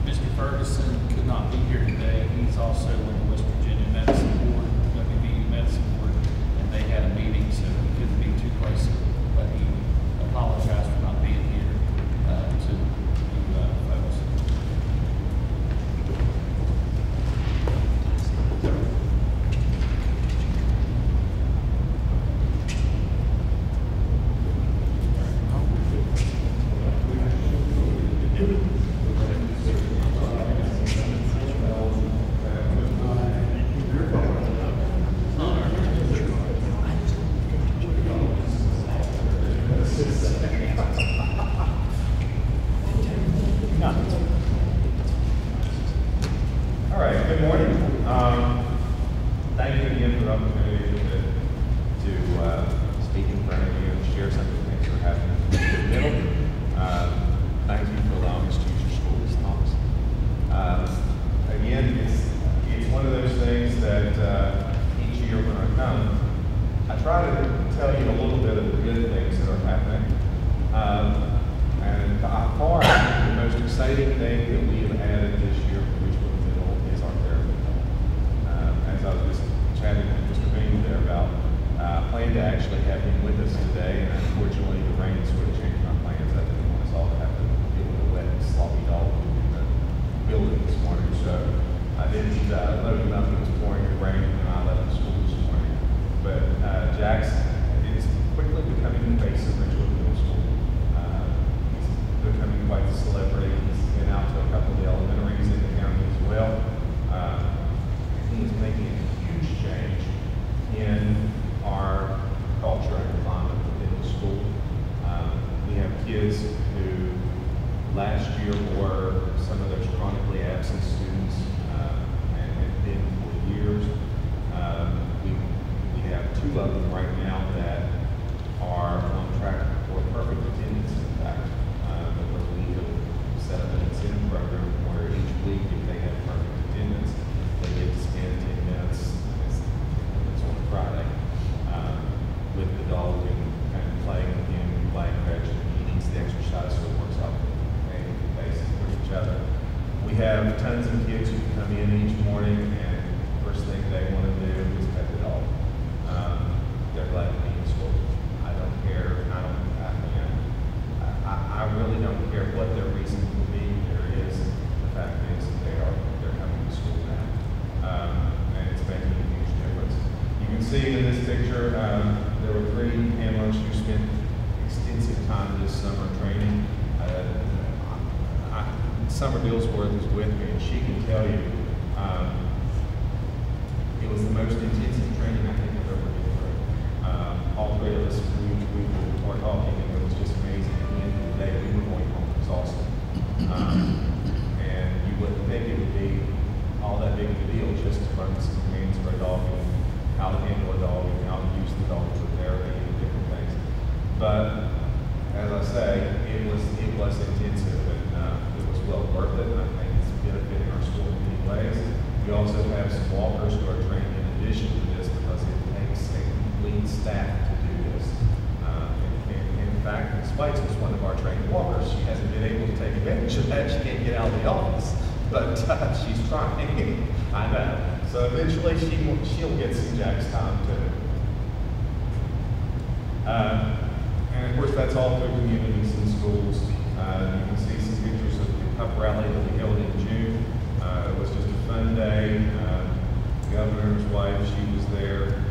S5: Mr. Ferguson could not be here today. He's also on the West Virginia Medicine Board, WVU Medicine Board, and they had a meeting, so he couldn't be too close. But he apologized for not being here to folks.
S9: All right, good morning. Thank you again for the opportunity to speak in front of you and share some of the things that are happening in the middle. Thank you for allowing us to use your school this Thomas. Again, it's one of those things that each year when I come, I try to tell you a little bit of the good things that are happening. And by far, the most exciting thing that we have added this year for Richmond Middle is our therapy. As I was just chatting with Mr. Bean there about, I plan to actually have him with us today, and unfortunately the rain sort of changed my plans. I didn't want us all to have to deal with a wet, sloppy dog in the building this morning, so I didn't load him up. It was pouring with rain when I left the school this morning. But Last year were some of those chronically absent students, and have been for years. We have 2 of them right now that are on track for perfect attendance, in fact, because we have set up an incentive program where each week, if they have perfect attendance, they get to spend 10 minutes, it's on a Friday, with the dog and kind of playing with him, playing fetch, and he needs the exercise, so it works out on a basis for each other. We have tons of kids who come in each morning, and first thing they want to do is pet the dog. They're glad to be in school. I don't care. I really don't care what their reason will be. There is, the fact is, they're coming to school now, and it's making a huge difference. You can see in this picture, there were 3 handlers who spent extensive time this summer training. Summer Billsworth is with me, and she can tell you it was the most intensive training I think I've ever been through. All 3 of us, we were talking, and it was just amazing. At the end of the day, we were going home exhausted. And you wouldn't think it would be all that big of a deal just to learn some commands for a dog, and how to handle a dog, and how to use the dog for therapy and different things. But as I say, it was intensive, and it was well worth it, and I think it's benefiting our school in many ways. We also have some walkers who are trained in addition to this, because it takes a complete staff to do this. In fact, Ms. White is one of our trained walkers. She hasn't been able to take advantage of that. She can't get out of the office, but she's trying. I know. So eventually she'll get some Jack's time too. And of course, that's all through communities and schools. You can see some pictures of the Cup Rally that we held in June. It was just a fun day. The governor's wife, she was there.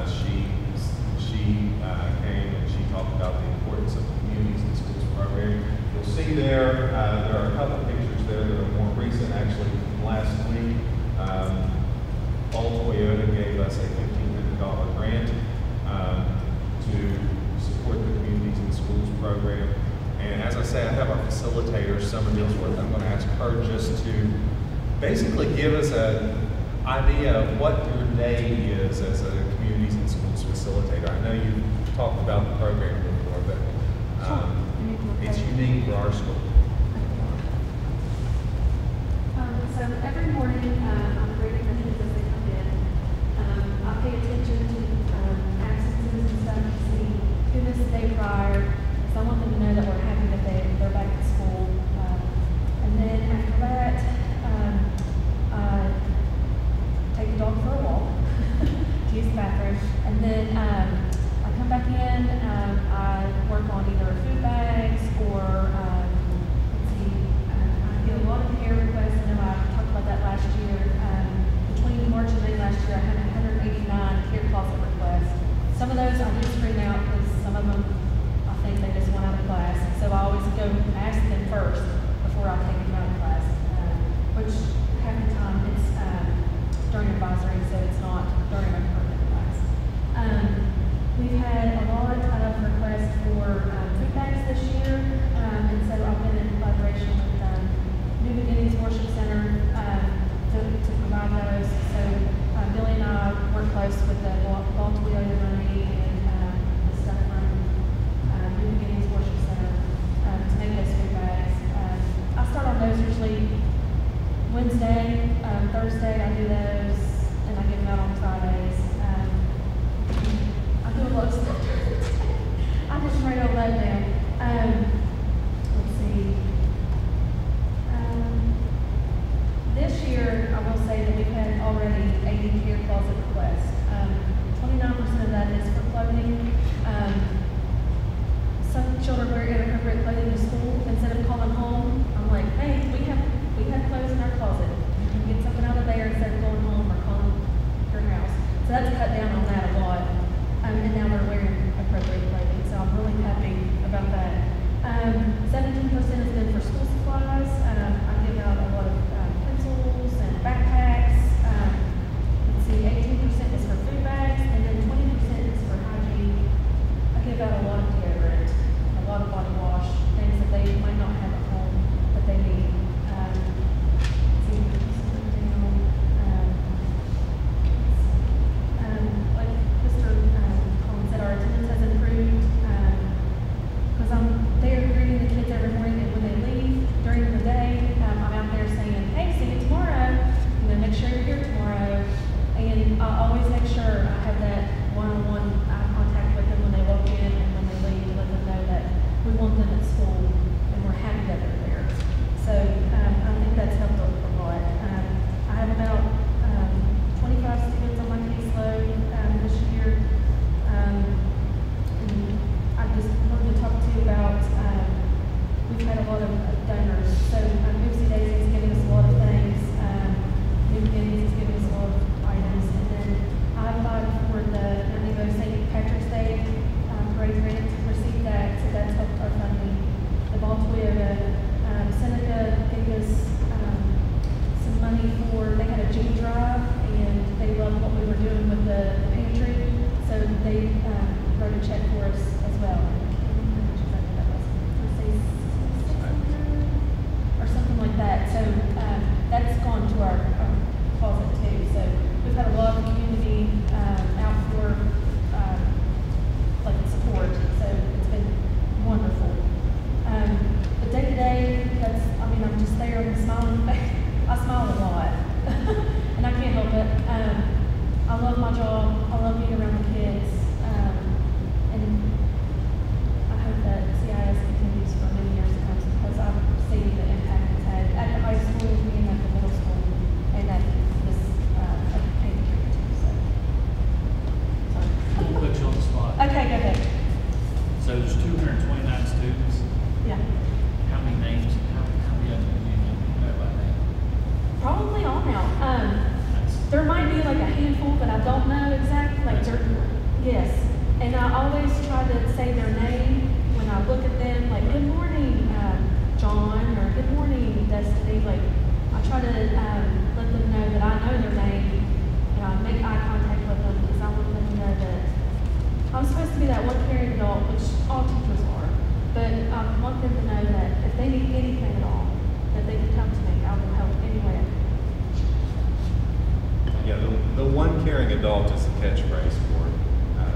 S9: She came and she talked about the importance of the communities and schools program. You'll see there are a couple of pictures there that are more recent, actually, from last week. All Toyota gave us a $1,500 grant to support the communities and schools program. And as I say, I have our facilitator, Summer Billsworth. I'm going to ask her just to basically give us an idea of what your day is as a communities and schools facilitator. I know you've talked about the program before, but it's unique for our school.
S8: So every morning, I'm reading the kids as they come in. I pay attention to absences and stuff to see who missed the day prior. So I want them to know that we're happy that they're back at school. And then after that, take the dog for a walk to use the bathroom. And then I come back in, I work on either food bags or, let's see, I get a lot of hair requests. I know I talked about that last year. Between March and May last year, I had 189 hair closet requests. Some of those I do screen out because some of them I think they just went out of class. So I always go ask them first before I take them out of class, which half the time it's during advisory, so it's not during a permanent class. We've had a lot of requests for food bags this year, and so I've been in collaboration with New Beginnings Worship Center to provide those. So Billy and I work close with the Ball Toyota money and the stuff from New Beginnings Worship Center to make those food bags. I start on those usually Wednesday, Thursday I do those, and I get them out on Fridays. I do a lot of stuff. I just write all that down. Let's see. This year, I will say that we've had already 80 hair closet requests. 29% of that is for clothing. Some children wear inappropriate clothing to school. Instead of calling home, I'm like, hey, we have clothes in our closet. You can get something out of there instead of going home or calling your house. me, like, I try to let them know that I know their name, and I make eye contact with them because I want them to know that I'm supposed to be that one caring adult, which all teachers are. But I want them to know that if they need anything at all, that they can come to me. I will help any way I can.
S9: Yeah, the one caring adult is the catchphrase for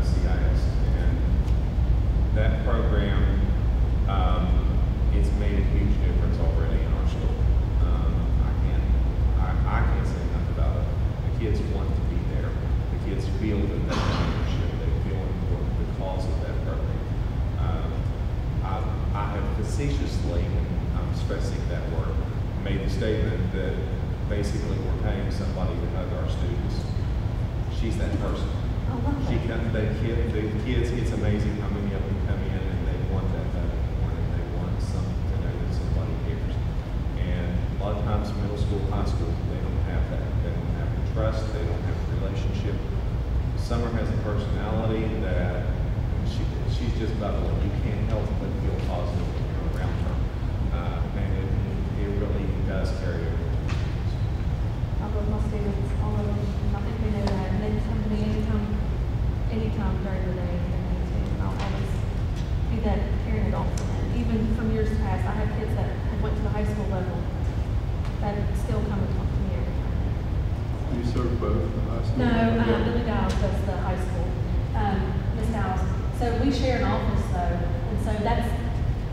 S9: CIS, and that program, it's made a huge difference already in our school. I can't say enough about it. The kids want to be there. The kids feel that they have leadership. They feel important because of that program. I have facetiously, and I'm stressing that word, made the statement that basically we're paying somebody to hug our students. She's that person.
S8: I love
S9: She
S8: that.
S9: comes, the kids, it's amazing how many of them come in and they want that and they want to know that somebody cares. And a lot of times, middle school, high school, they don't have that. They don't have the trust, they don't have the relationship. Summer has a personality that she's just bubbling. You can't help but feel positive when you're around her. And it really does carry over.
S8: I love my students, all of them. I think they know that, and they can come to me anytime during the day if they need to. And I'll always be that caring adult for them. Even from years past, I have kids that have went to the high school level that still come and talk to me every time.
S3: You serve both the high school?
S8: No, Billy Giles does the high school, Miss Giles. So we share an office though, and so that's,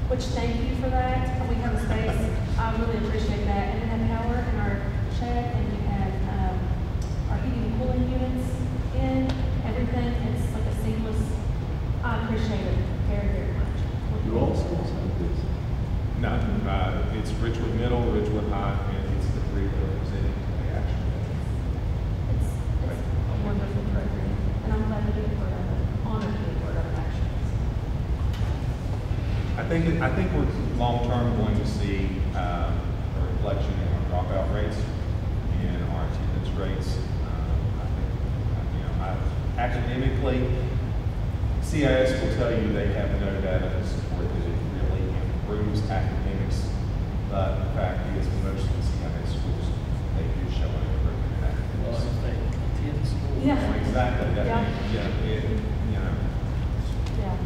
S8: which thank you for that. We have a space. I really appreciate that. And we have power in our shed, and we have our heating and cooling units in, everything. It's like a seamless, I appreciate it very, very much.
S3: Do all schools have this?
S9: No, it's Richwood Middle, Richwood High, and it's the three that are presenting today, actually.
S8: It's a wonderful program, and I'm glad to be a part of it, honored to be a part of it, actually.
S9: I think we're long-term going to see a reflection in our dropout rates and our attendance rates. I think, academically, CIS will tell you they have no data to support that it really improves academics, but the fact is most of the CIS schools, they do show an improvement in
S5: Well,
S9: academics.
S5: if they attend school.
S8: Yeah.
S9: Exactly, that,
S8: Yeah. Yeah.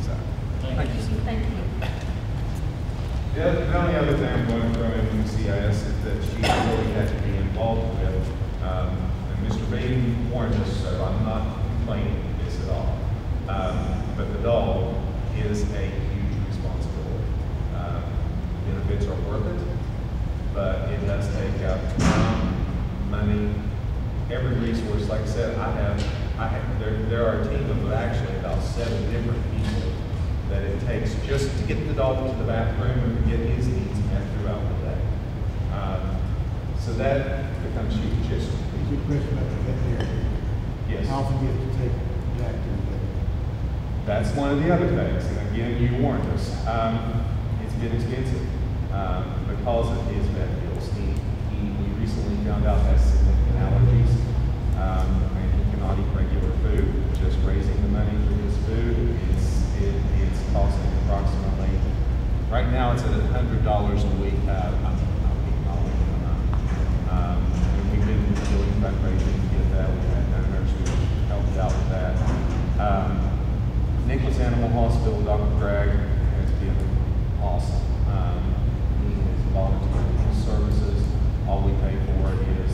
S9: so.
S5: Thank you.
S8: Thank you.
S9: The only other thing I'm going to throw in from the CIS is that she really had to be involved with, and Mr. Bean warned us, so I'm not complaining this at all. But the dog is a huge responsibility. Benefits are worth it, but it does take up time, money, every resource. Like I said, there are a team of actually about 7 different people that it takes just to get the dog to the bathroom and to get his needs met throughout the day. So that becomes huge. Just,
S10: Good question about the veterinarian.
S9: yes.
S10: How often do you have to take Jack to the vet?
S9: That's one of the other things, and again, you warned us. It's been expensive because of his vet bills. We recently found out has significant allergies, and he cannot eat regular food. Just raising the money for his food, it's costing approximately, right now it's at $100 a week. And we've been doing fundraising to get that. We had donors who helped out with that. Nicholas Animal Hospital, Dr. Craig has been awesome. He has volunteered his services. All we pay for is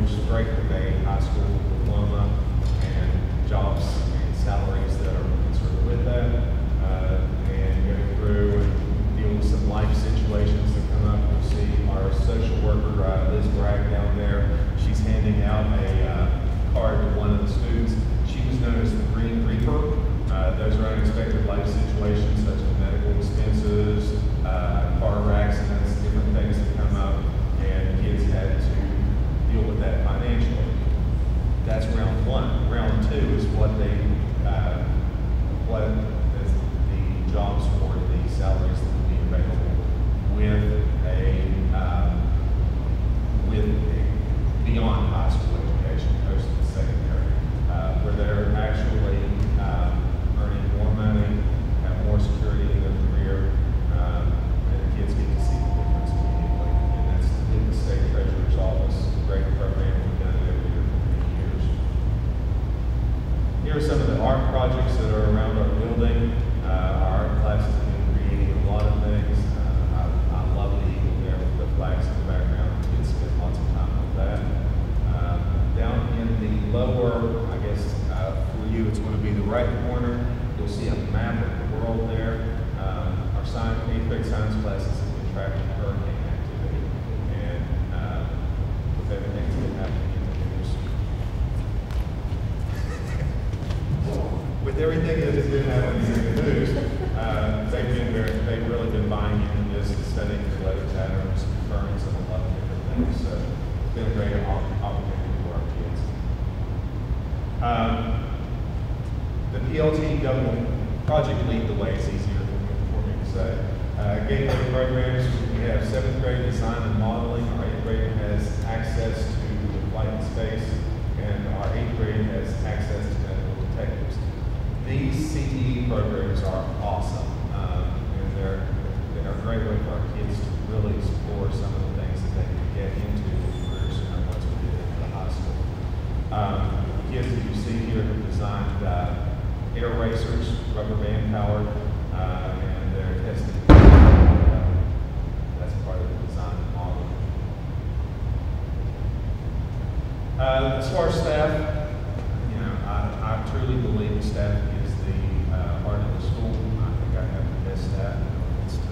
S9: which is great with a high school diploma and jobs and salaries that are concerned with that, and go through and deal with some life situations that come up. You'll see our social worker, Liz Bragg, down there. She's handing out a card to one of the students. She was known as the Green Reaper. Those are unexpected life situations such as medical expenses, car accidents, different things that come up, and kids had to deal with that financially. That's round one. Round two is what is the jobs for the salaries that will be available with beyond high school education, post and secondary, where they're actually earning more money, have more security in their career, and kids get to see the difference immediately. And that's in the state treasurer's office. Great program. We've done it every year for many years. Here are some of the art projects that are around our building. Our art classes have been creating a lot of things. I love the eagle there with the flags in the background. Kids spend lots of time with that. Down in the lower, I guess for you, it's going to be the right corner. You'll see a map of the world there. Our eighth grade science classes have been tracking hurricane activity, and with everything that's been happening in the news. With everything that has been happening in the news, they've really been buying into this and studying the weather patterns, currents, and a lot of different things. So it's been a great opportunity for our kids. The PLT government project lead the way. It's easier for me to say. Gateway programs, we have 7th grade design and modeling. Our 8th grade has access to the flight and space, and our 8th grade has access to medical detectives. These CTE programs are awesome, and they're a great way for our kids to really explore some of the things that they can get into careers once we get into the high school. The kids that you see here have designed air racers, rubber band powered, and they're testing. That's part of the design and modeling. As far as staff, I truly believe the staff is the heart of the school. I think I have the best staff. It's to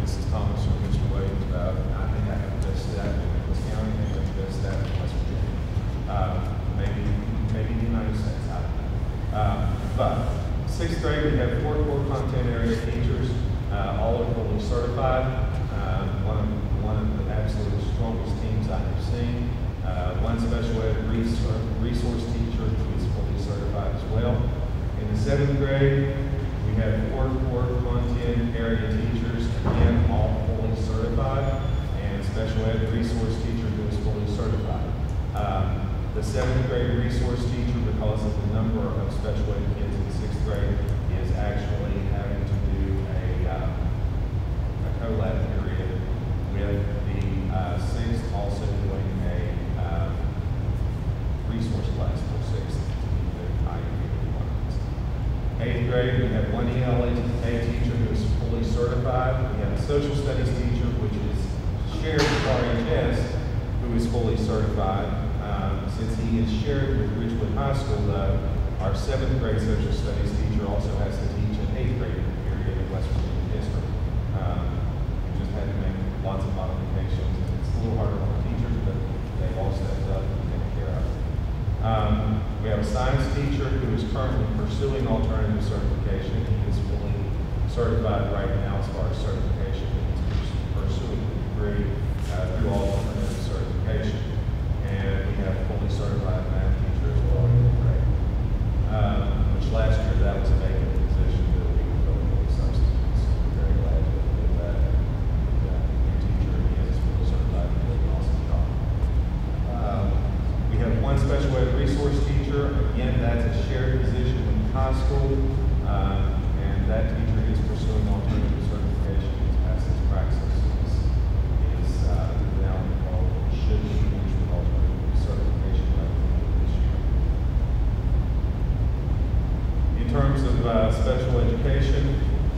S9: Mrs. Thomas or Mr. Williams about. I think I have the best staff in Nicholas County. I think I have the best staff in West Virginia. Maybe the United States. I don't know. But 6th grade, we have 4 core content area teachers. All are fully certified. One of the absolute strongest teams I have seen. One special ed resource teacher who is fully certified as well. In the 7th grade, we have 4 core content area teachers, again, all fully certified, and a special ed resource teacher who is fully certified. The 7th grade resource teacher, because of the number of special ed kids in 6th grade, is actually having to do a collab period with the 6th, also doing a resource class for 6th to meet the IEP requirements. 8th grade, we have 1 ELA teacher who is fully certified. We have a social studies teacher, which is shared with RHS, who is fully certified. Since he is shared with Ridgewood High School, though, our 7th grade social studies teacher also has to teach an 8th grade period in West Virginia District. We just had to make lots of modifications. It's a little harder on the teachers, but they've all stepped up and taken care of it. We have a science teacher who is currently pursuing alternative certification. He is fully certified right now as far as certification. He's pursuing the degree through alternative certification. And we have a fully certified math teacher as well in 8th grade. Which last year that was a vacant position that we were filling with substitutes. So we're very glad to do that. The new teacher is fully certified and doing an awesome job. We have 1 special ed resource teacher. Again, that's a shared position with the high school. And that teacher is pursuing alternative certification. He's passed his praxis. Is now involved, should be finished with alternative certification level this year. In terms of special education,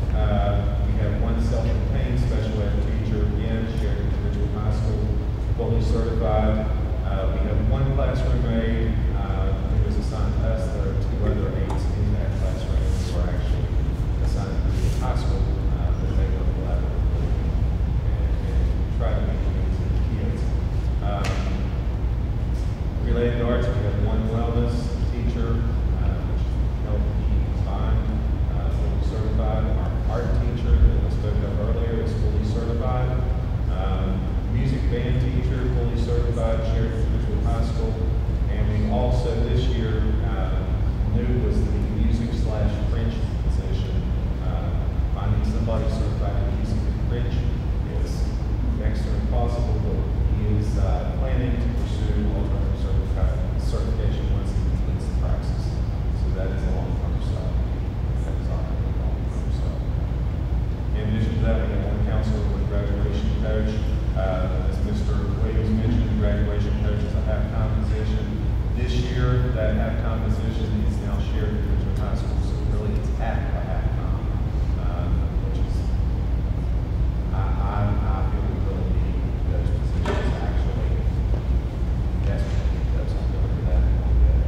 S9: we have 1 self-contained special ed teacher, again, shared with Ridgewood High School, fully certified. We have one classroom aide who was assigned to us. There are two other aides in that classroom who are actually assigned to the high school, but they work collaboratively and try to meet the needs of the kids. Related to arts, we have one wellness teacher, which is fine, fully certified. Our art teacher that I spoke of earlier is fully certified. Music band teacher, fully certified, shared with Ridgewood High School. And we also this year knew was the music/French position. Finding somebody certified in music and French is next to impossible, but he is planning to pursue alternative certification once he completes the praxis. So that is a long-term side. That is our long-term side. In addition to that, we have one counselor with graduation coach. As Mr. Williams mentioned, the graduation coach is a half-time position. This year, that half-time position is now shared with Ridgewood High School, so really it's half a half-time, which is, I feel we really need those positions actually. Desperately need those. I'll go into that in a little bit.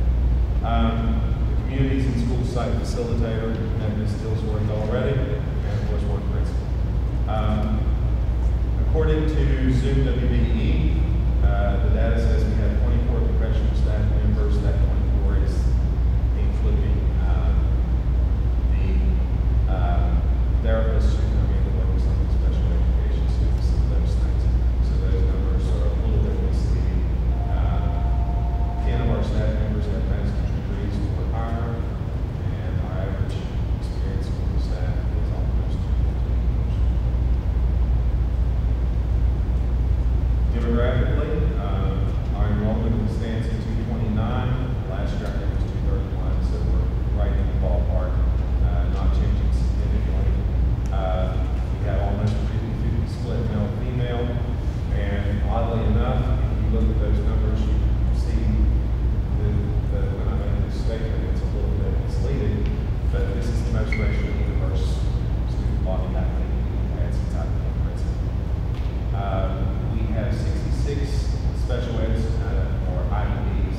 S9: The communities and school site facilitator, and Ms. Dillsworth already, and of course, one principal. According to Zoom WBE, the data says we have 24 professional staff members. That 24 is including the therapists who come in to work with some of the special education students and those things. So those numbers are a little bit misleading. 10 of our staff members have master's degrees or higher, and our average experience with the staff is almost 2 years. Demographically, our enrollment stands at 229. Last year, I think it was 231, so we're right in the ballpark, not changing significantly. We have almost a 50-50 split male-female, and oddly enough, if you look at those numbers, you see when I make this statement, it's a little bit misleading, but this is the most racially diverse student body I think we've had since I've been principal. We have 66 special eds or IEPs,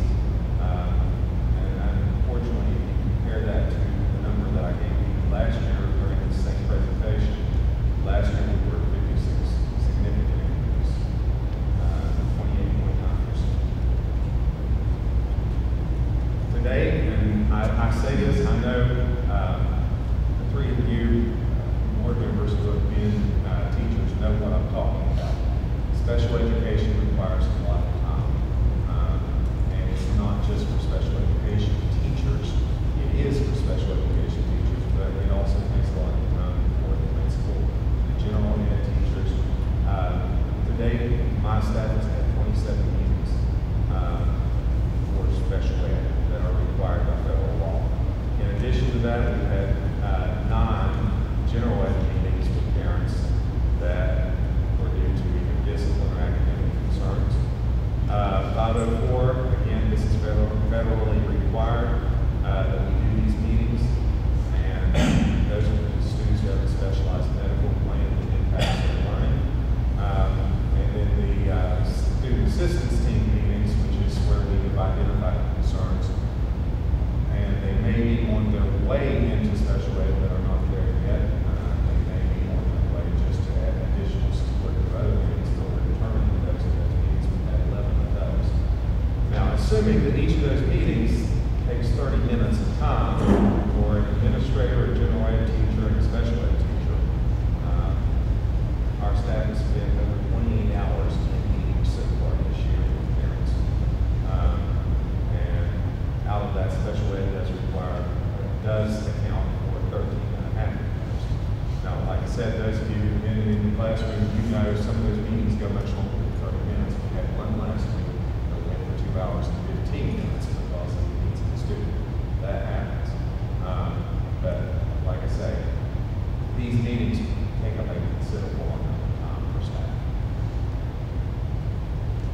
S9: and unfortunately, if you compare that to the number that I gave you last year during the same presentation, last year we were 56, significant increase, 28.9%. Today, and I say this, I know the three of you board members who have been teachers know what I'm talking about. Special education requires a lot of time, and it's not just for special education teachers. It is for special education teachers, but it also takes a lot of time for the principal, the general ed teachers. Today, my staff has had 27 meetings for special ed that are required by federal law. In addition to that, we've had 9 general ed meetings with parents that were due to either discipline or academic concerns. 504, again, this is federally required that we do these meetings, and those are the students who have a specialized medical plan that impacts their learning. And then the student assistance team meetings, which is where we have identified concerns, and they may be on their way into special ed but are not there yet. They may be on their way just to add additional support to other meetings, but we're determining those meetings. We've had 11 of those. Now, assuming that each of those meetings takes 30 minutes of time for an administrator, a general ed teacher, and a special ed teacher, our staff has spent over 28 hours in meetings so far this year with parents. And out of that, special ed does account for 13.5 hours. Now, like I said, those of you who've been in the classroom, you know some of those meetings go much longer than 30 minutes. We had one last week that went for 2 hours and 15 minutes because of the needs of the student. That happens. But like I say, these meetings take up a considerable amount of time for staff.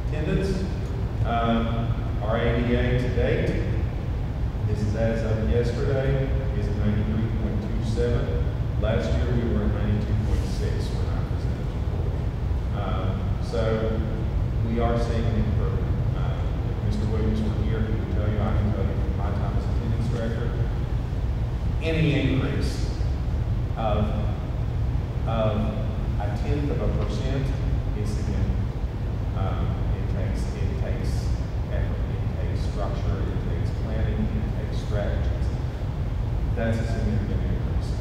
S9: Attendance. Our ADA to date, this is as of yesterday, is 93.27. Last year we were at 92.6 when I presented the report. So we are seeing an improvement. Williams were here, he would tell you, I can tell you from my time as attendance director, any increase of 0.1% is significant. It takes effort, it takes structure, it takes planning, it takes strategies. That's a significant increase.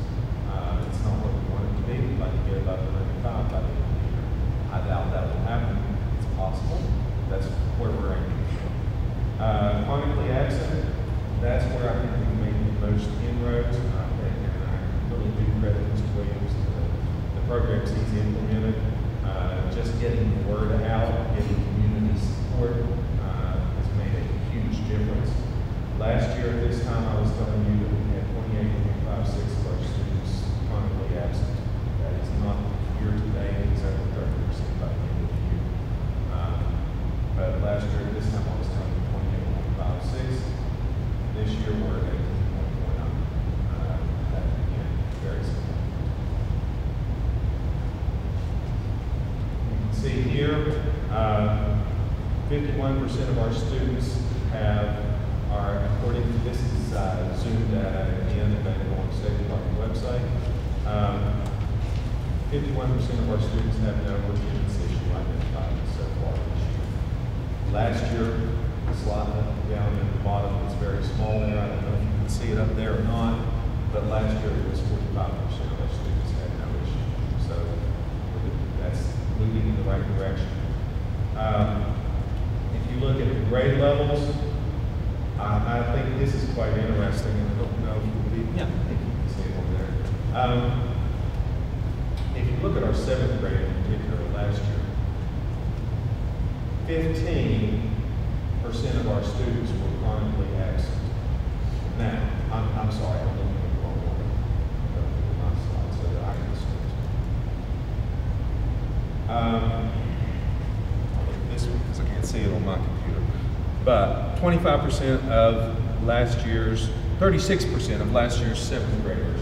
S9: It's not what we want it to be. We'd like to get about 35 by the end of the year. I doubt that will happen. It's possible. That's where we're aiming for. Chronically absent, that's where I think we made the most inroads. And I really do credit Mr. Williams to the programs he's implemented. Just getting the word out, getting community support has made a huge difference. Last year at this time, I was telling you that we had 28.56 of our students chronically absent. That is not here today, it's over 30% by the end of the year. But last year at this time, I was telling you 28.56. This year, we're at 18.19. That, again, very significant. See here, 51% of our students are, according to this is Zoom data, again, available on the State Department website. 51% of our students have no attendance issue identified so far this year. Last year, the slide down at the bottom is very small there. I don't know if you can see it up there or not, but last year it was 45% of our students had no issue. So that's moving in the right direction. If you look at the grade levels, I think this is quite interesting, and I don't know if you can see it on there. If you look at our 7th grade in particular last year, 15% of our students were chronically absent. Now, I'm sorry, I'm looking at the wrong one. My slide so that I can see it. I'll look at this one because I can't see it on my computer. But 25% of last year's, 36% of last year's 7th graders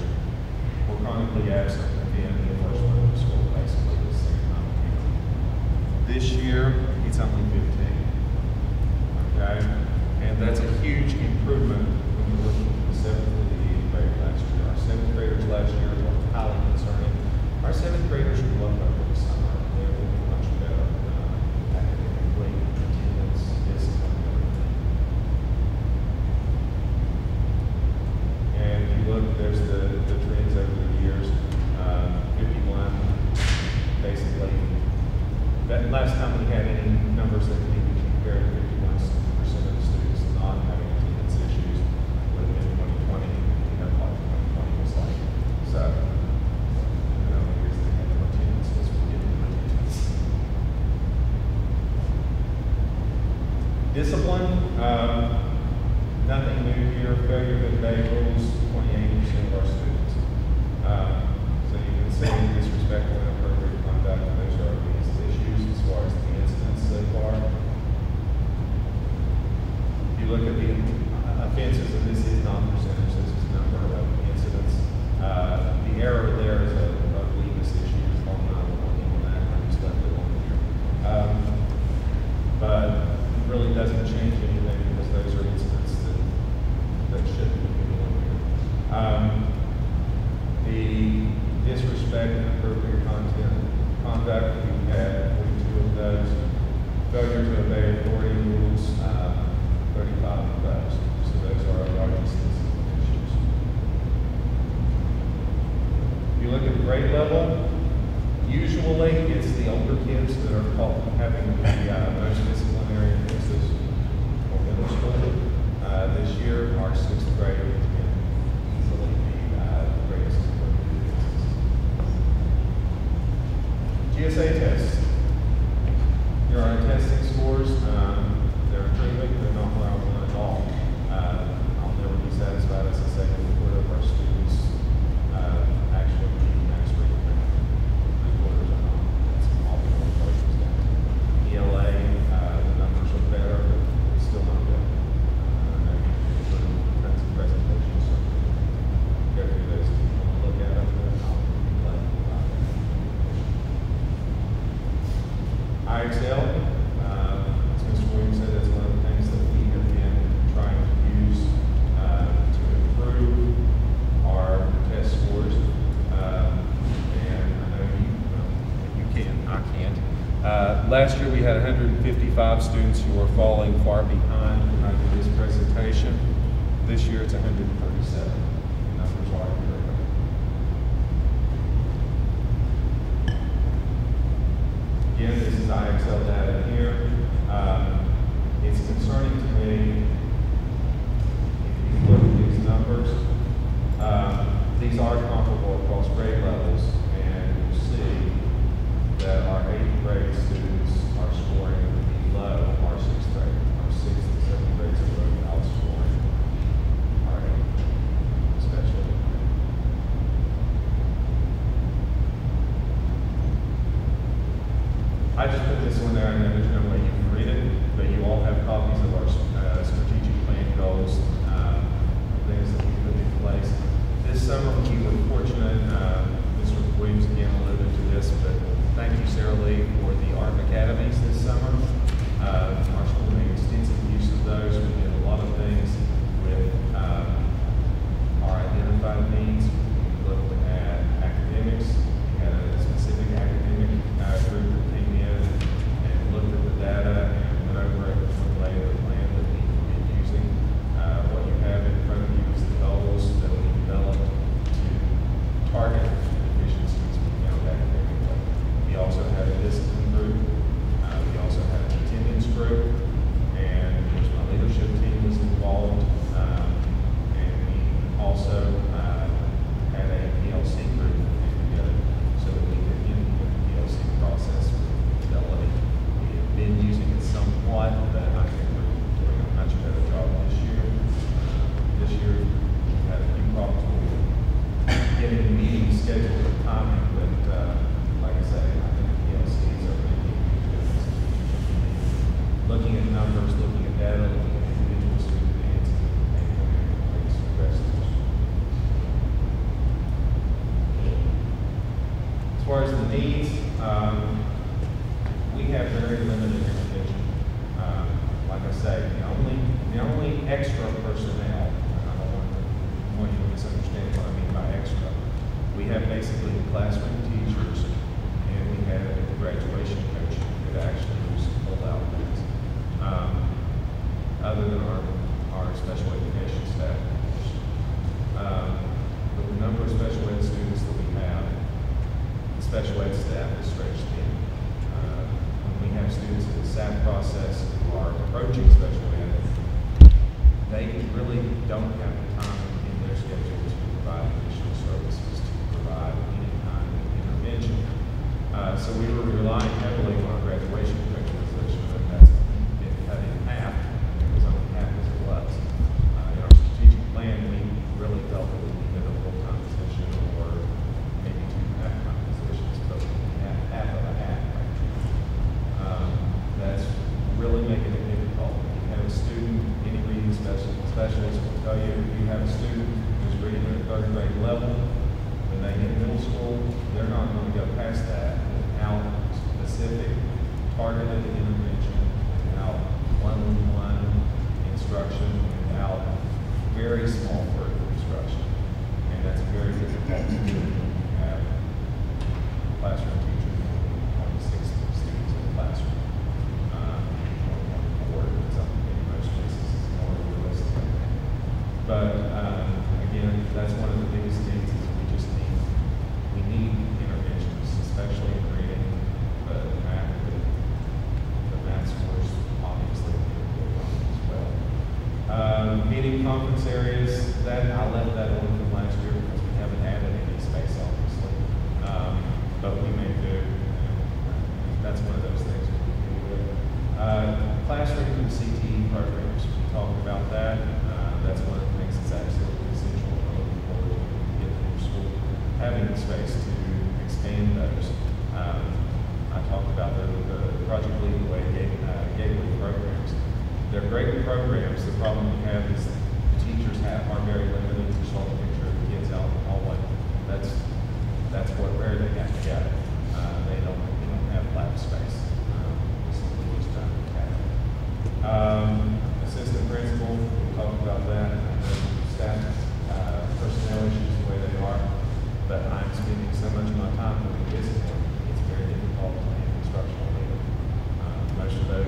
S9: were chronically absent again in the first month of school, basically the same time of year. This year, it's only 15. Okay? And that's a huge improvement when you're looking at the 7th and the 8th grade last year. Our 7th graders last year were highly concerning. Our 7th graders grew up over the summer. They were much better academically, attendance, discipline, everything. And if you look, there's the trends over the years. 51, basically. That last time we had any numbers that we could compare to 51% of the students not having attendance issues would have been 2020. You know what 2020 was like. So, you know, here's the kind of attendance was we didn't have attendance. Discipline, nothing new here. Failure to obey rules, 28% of our students. So you can see disrespectful and inappropriate conduct, those are our biggest issues as far as the incidents so far. If you look at the offenses, and this is non-percentage, this is number of incidents, the error there is a weakness issue. As long as I'm working on that, I just left it on here. But it really doesn't change anything because those are incidents that shouldn't be on here. The disrespect and inappropriate conduct, we've had 42 of those. Failure to obey authority rules, 35 of those. So those are our largest issues. If you look at the grade level, usually it's the older kids that are having the most disciplinary offenses for middle school. This year, our 6th grade can easily be the greatest GSA tests. Here are our testing scores. 105 students who are falling far behind when I do this presentation. This year it's 137. The numbers are improving. Again, this is IXL data here. It's concerning to me if you look at these numbers. These are comparable across grade levels, and you'll see that our 8th grade students are scoring below our 6th grade. Our 6th and 7th grades are both outscoring our 8th grade, especially. I just put this one there. I know there's no way you can read it, but you all have copies of our strategic plan goals, things that we put in place. This summer we were fortunate, Mr. Williams again alluded to this, but thank you, Sarah Lee, for the art academies this summer. Our school made extensive use of those. We did a lot of things with our identified needs. We looked at academics. We had a specific academic group that came in and looked at the data and went over it and formulated a plan that we've been using. What you have in front of you is the goals that we developed to target deficiencies beyond academically. We also had a discipline group. We also had an attendance group, and of course my leadership team was involved. And we also had a PLC group that came together so that we could implement the PLC process with fidelity. We have been using it somewhat, but I think we're doing a much better job this year. This year we had a few problems with getting the meeting scheduled and timing, but like I say, I think PLCs are making a huge difference. Looking at numbers, looking at data, looking at individual student needs, and ways to address this. As far as the needs, we have very limited intervention. Like I say, the only extra personnel, and I don't want you to misunderstand what I mean by extra. We have basically the classroom teachers, and we have the graduation coach that actually was pulled out things. Other than our special education staff. But the number of special ed students that we have, the special ed staff is stretched thin. When we have students in the SAP process who are approaching special ed, they really don't have the time in their schedule to provide additional services, to provide any kind of intervention. So we were relying heavily on our graduation coach position, and that's been cut in half. It was only half as it was. In our strategic plan, we really felt that we needed a full-time position or maybe 2 half-time positions, but we have half of a half right now. That's really making it difficult. If you have a student, any reading specialist will tell you, if you have a student who's reading at a 3rd grade level, when they hit middle school, they're not going to go past that without specific targeted intervention, without one-on-one instruction, without very small group instruction. And that's very difficult to do when you have a classroom teacher with 26 students in the classroom. Or something in most cases is more realistic. But again, that's one of the biggest things is we need interventions, especially in reading, but the math scores obviously get on as well. Meeting conference areas, that I left that on from last year because we haven't added any space, obviously. But we may do. That's one of those things that we can do. Classroom and CTE programs, we talked about that. That's one of the things that's absolutely essential for looking forward to get to school. Having the space to expand those. I talked about the Project Lead the Way gateway programs. They're great programs. The problem we have is the teachers are very limited. You saw the picture of the kids out in the hallway. That's where they have to go. They don't have lab space. Assistant principal, we talked about that. Staff personnel issues the way they are, but I'm spending so much of my time doing discipline. It's very difficult to be an instructional leader. Most of the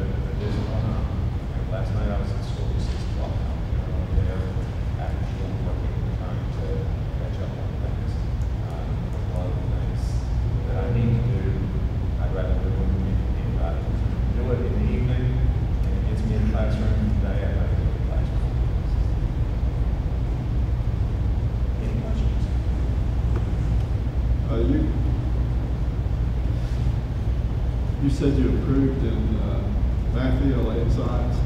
S3: said you improved in math, ELA, and science.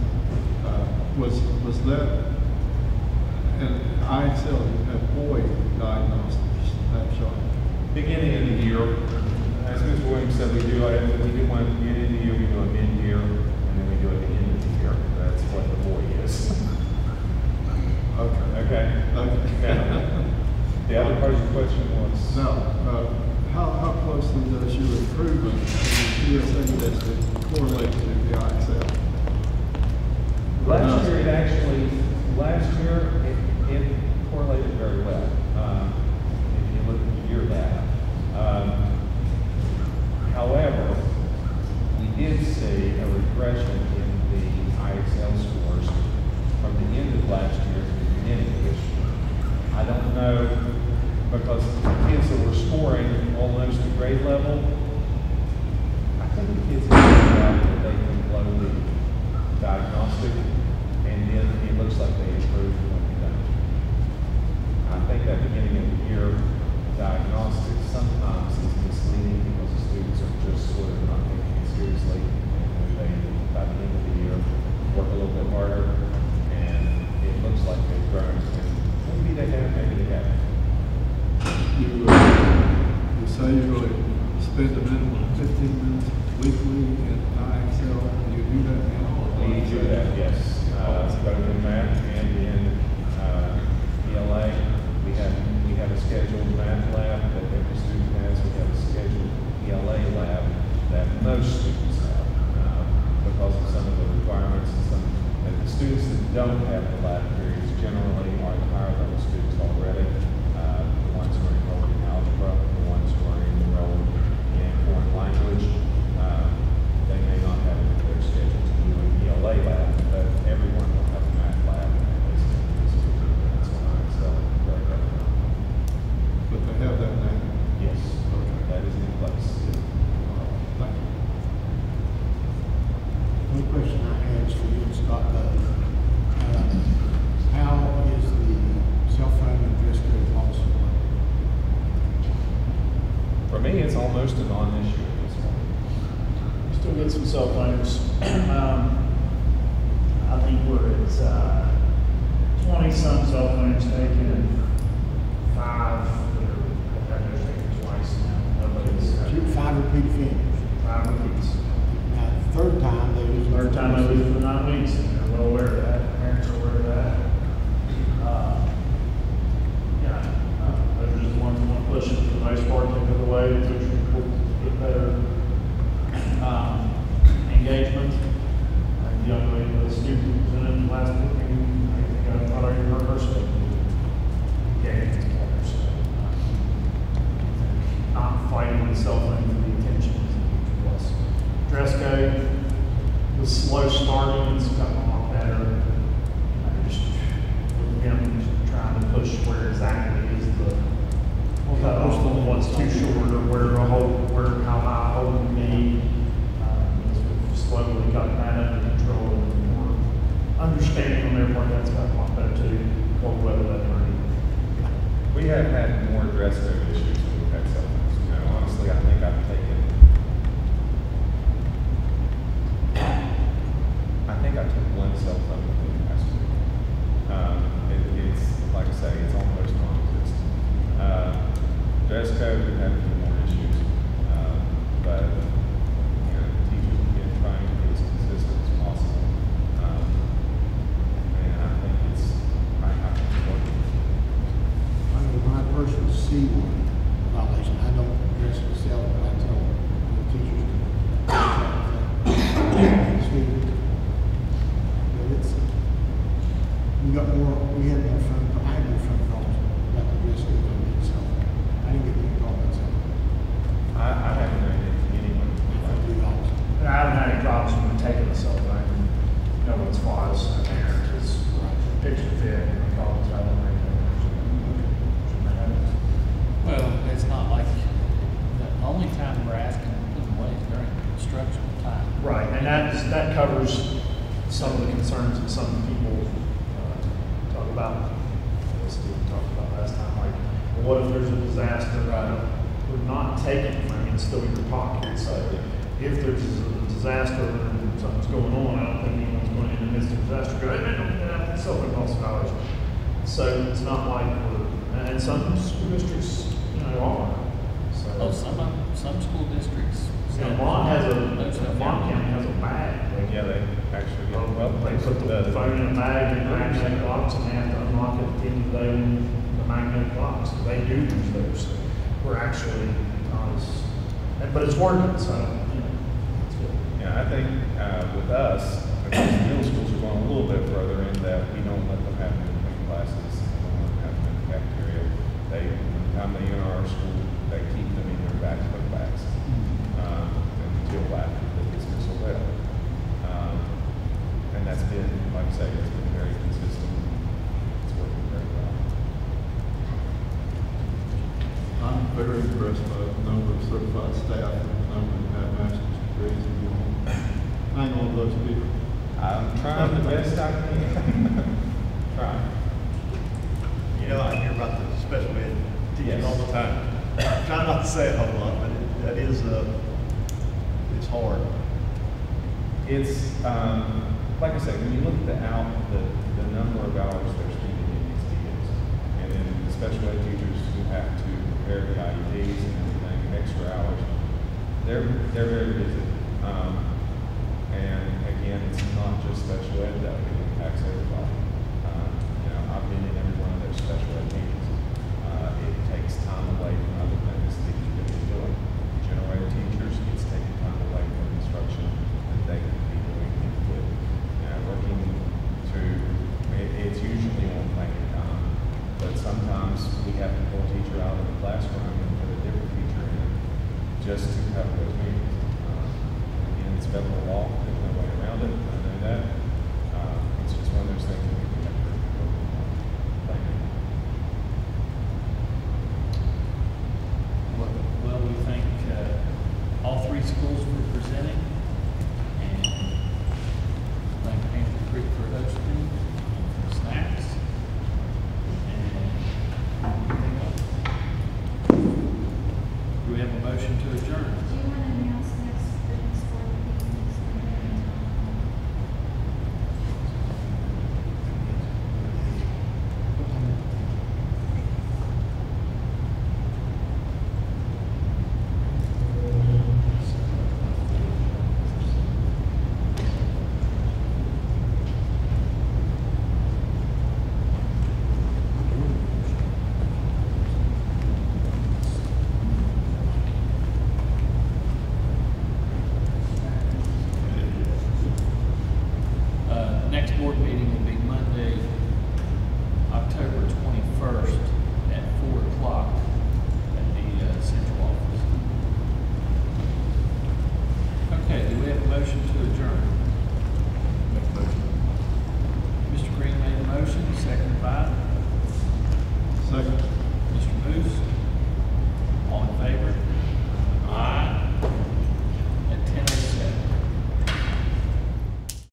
S3: Was that, and IXL, you had boy diagnostic snapshot?
S9: Beginning of the year, as Ms. Williams said, we do one at the beginning of the year, we do a mid-year, and then we do it at the end of the year. That's what the boy is.
S3: Okay.
S9: Now, the other part of your question was?
S3: No, how closely does your improvement in the PSA testing correlate to the IXL?
S9: Last year it correlated very well. If you look at the year data. However, we did see a regression in the IXL scores from the end of last year to the beginning of this year. I don't know, because the kids that were scoring almost to grade level, I think the kids have figured out that they can blow the diagnostic, and then it looks like they improved when we don't. I think that beginning of the year diagnostic sometimes is misleading because the students are just sort of not taking it seriously, and they, by the end of the year, work a little bit harder, and it looks like they've grown, and maybe they have, maybe they haven't.
S3: You say you're going to spend a minimum of 15 minutes weekly in IXL. Do you do that now?
S9: We do that, yes. Both in math and in ELA. We have a scheduled math lab that every student has. We have a scheduled ELA lab that most students have because of some of the requirements and some. And the students that don't have the lab periods generally are the higher level students already. The ones who are enrolled in algebra, the ones who are enrolled in foreign language. They may not have it in their schedule to do an ELA lab, but everyone will have a math lab and at least 10 minutes on IXL.
S3: But they have that now?
S9: Yes, that is in place.
S3: Thank you.
S10: One question I had is for you, Scott. How is the cell phone and dress code policy working?
S9: For me, it's almost a non-issue at this point.
S7: Still get some cell phones. I think we're at 20-some cell phones taken, and 5 that are taken twice now. Nobody's
S10: 5 repeat offenders.
S7: 5 repeats.
S10: Now, the third time they lose.
S7: Third time they lose for 9 weeks, and they're well aware of that. Parents are aware of that. They're just the ones who want to push it for the most part, take it away, to get better engagement. The young lady, the student presented last week, I think I thought I heard her say engagement together. So, not fighting the cell phone for the attention was. Dress code was slow starting, it's gotten a lot better. Just with him trying to push where exactly is the what's too short or where how high a hold can be. We've slowly gotten that under control and more understanding on their part. That's gotten a lot better too. Cold weather that hurt.
S9: We have had more dress code issues than we've had cell phones. You know, honestly, I think I've taken. I think I took 1 cell phone within the past week. It's like I say, it's almost non-existent. Dress code, we've had a few more issues, but you know, teachers have been trying to be as consistent as possible, and I think it's working.
S10: I know my personal C1 violation, I don't address it myself, but I tell the teachers to students. But it's, we had more phone, I had more phone calls about the dress code than me, so I didn't get any call myself.
S9: I haven't heard anyone.
S7: And I haven't had any problems with taking the cell phone. You know, as far as a parent is picture fit and the calls I don't make
S5: Well, it's not like, the only time we're asking them to put them away is during instructional time.
S7: right, and that covers some of the concerns that some people talk about. Steve talked about last time, like, well, what if there's a disaster? We're not taking it from you, it's still in your pocket. So if there's a disaster or something's going on, I don't think anyone's going in the midst of disaster go, hey, don't have self-imposed college. So it's not like and some school districts, are. So,
S5: Oh, some school districts.
S7: Vermont County has a bag.
S9: Yeah, they actually,
S7: They put the phone in a bag in a magnetic box and have to unlock it at the end of the day when the magnetic box. They do use those. We're actually not as, but it's working, so, it's good.
S9: yeah, I think, with us, because middle schools are going a little bit further in that we don't let them have them in between classes, we don't let them have them in the cafeteria. By the time they enter our school, they keep them in their backpack bags, until after the dismissal bell. And that's been, like I say, it's been very consistent. It's working very well.
S3: I'm very impressed by the number of certified staff and the number that have master's degrees and beyond. Hang on to those people.
S9: I'm trying the best I can. Trying.
S11: I hear about the special ed teaching
S9: Yes.
S11: all the time. I try not to say a whole lot, but that is, it's hard.
S9: It's, like I said, when you look at the number of hours they're spending in these deals, and then the special ed teachers who have to prepare the IEPs and everything, extra hours, they're very busy. And again, it's not just special ed that it impacts everybody. I've been in every one of their special ed meetings. It takes time away from other things that you could be doing. General ed teachers, it's taking time away from instruction that they could be doing with. Working through, it's usually on planning time, but sometimes we have to pull a teacher out of the classroom and put a different teacher in just to cover those meetings. Again, it's federal law, there's no way around it, I know that. It's just one of those things that we have to work on planning.
S5: Well, we thank all three schools for presenting, and thank Panther Creek for hosting.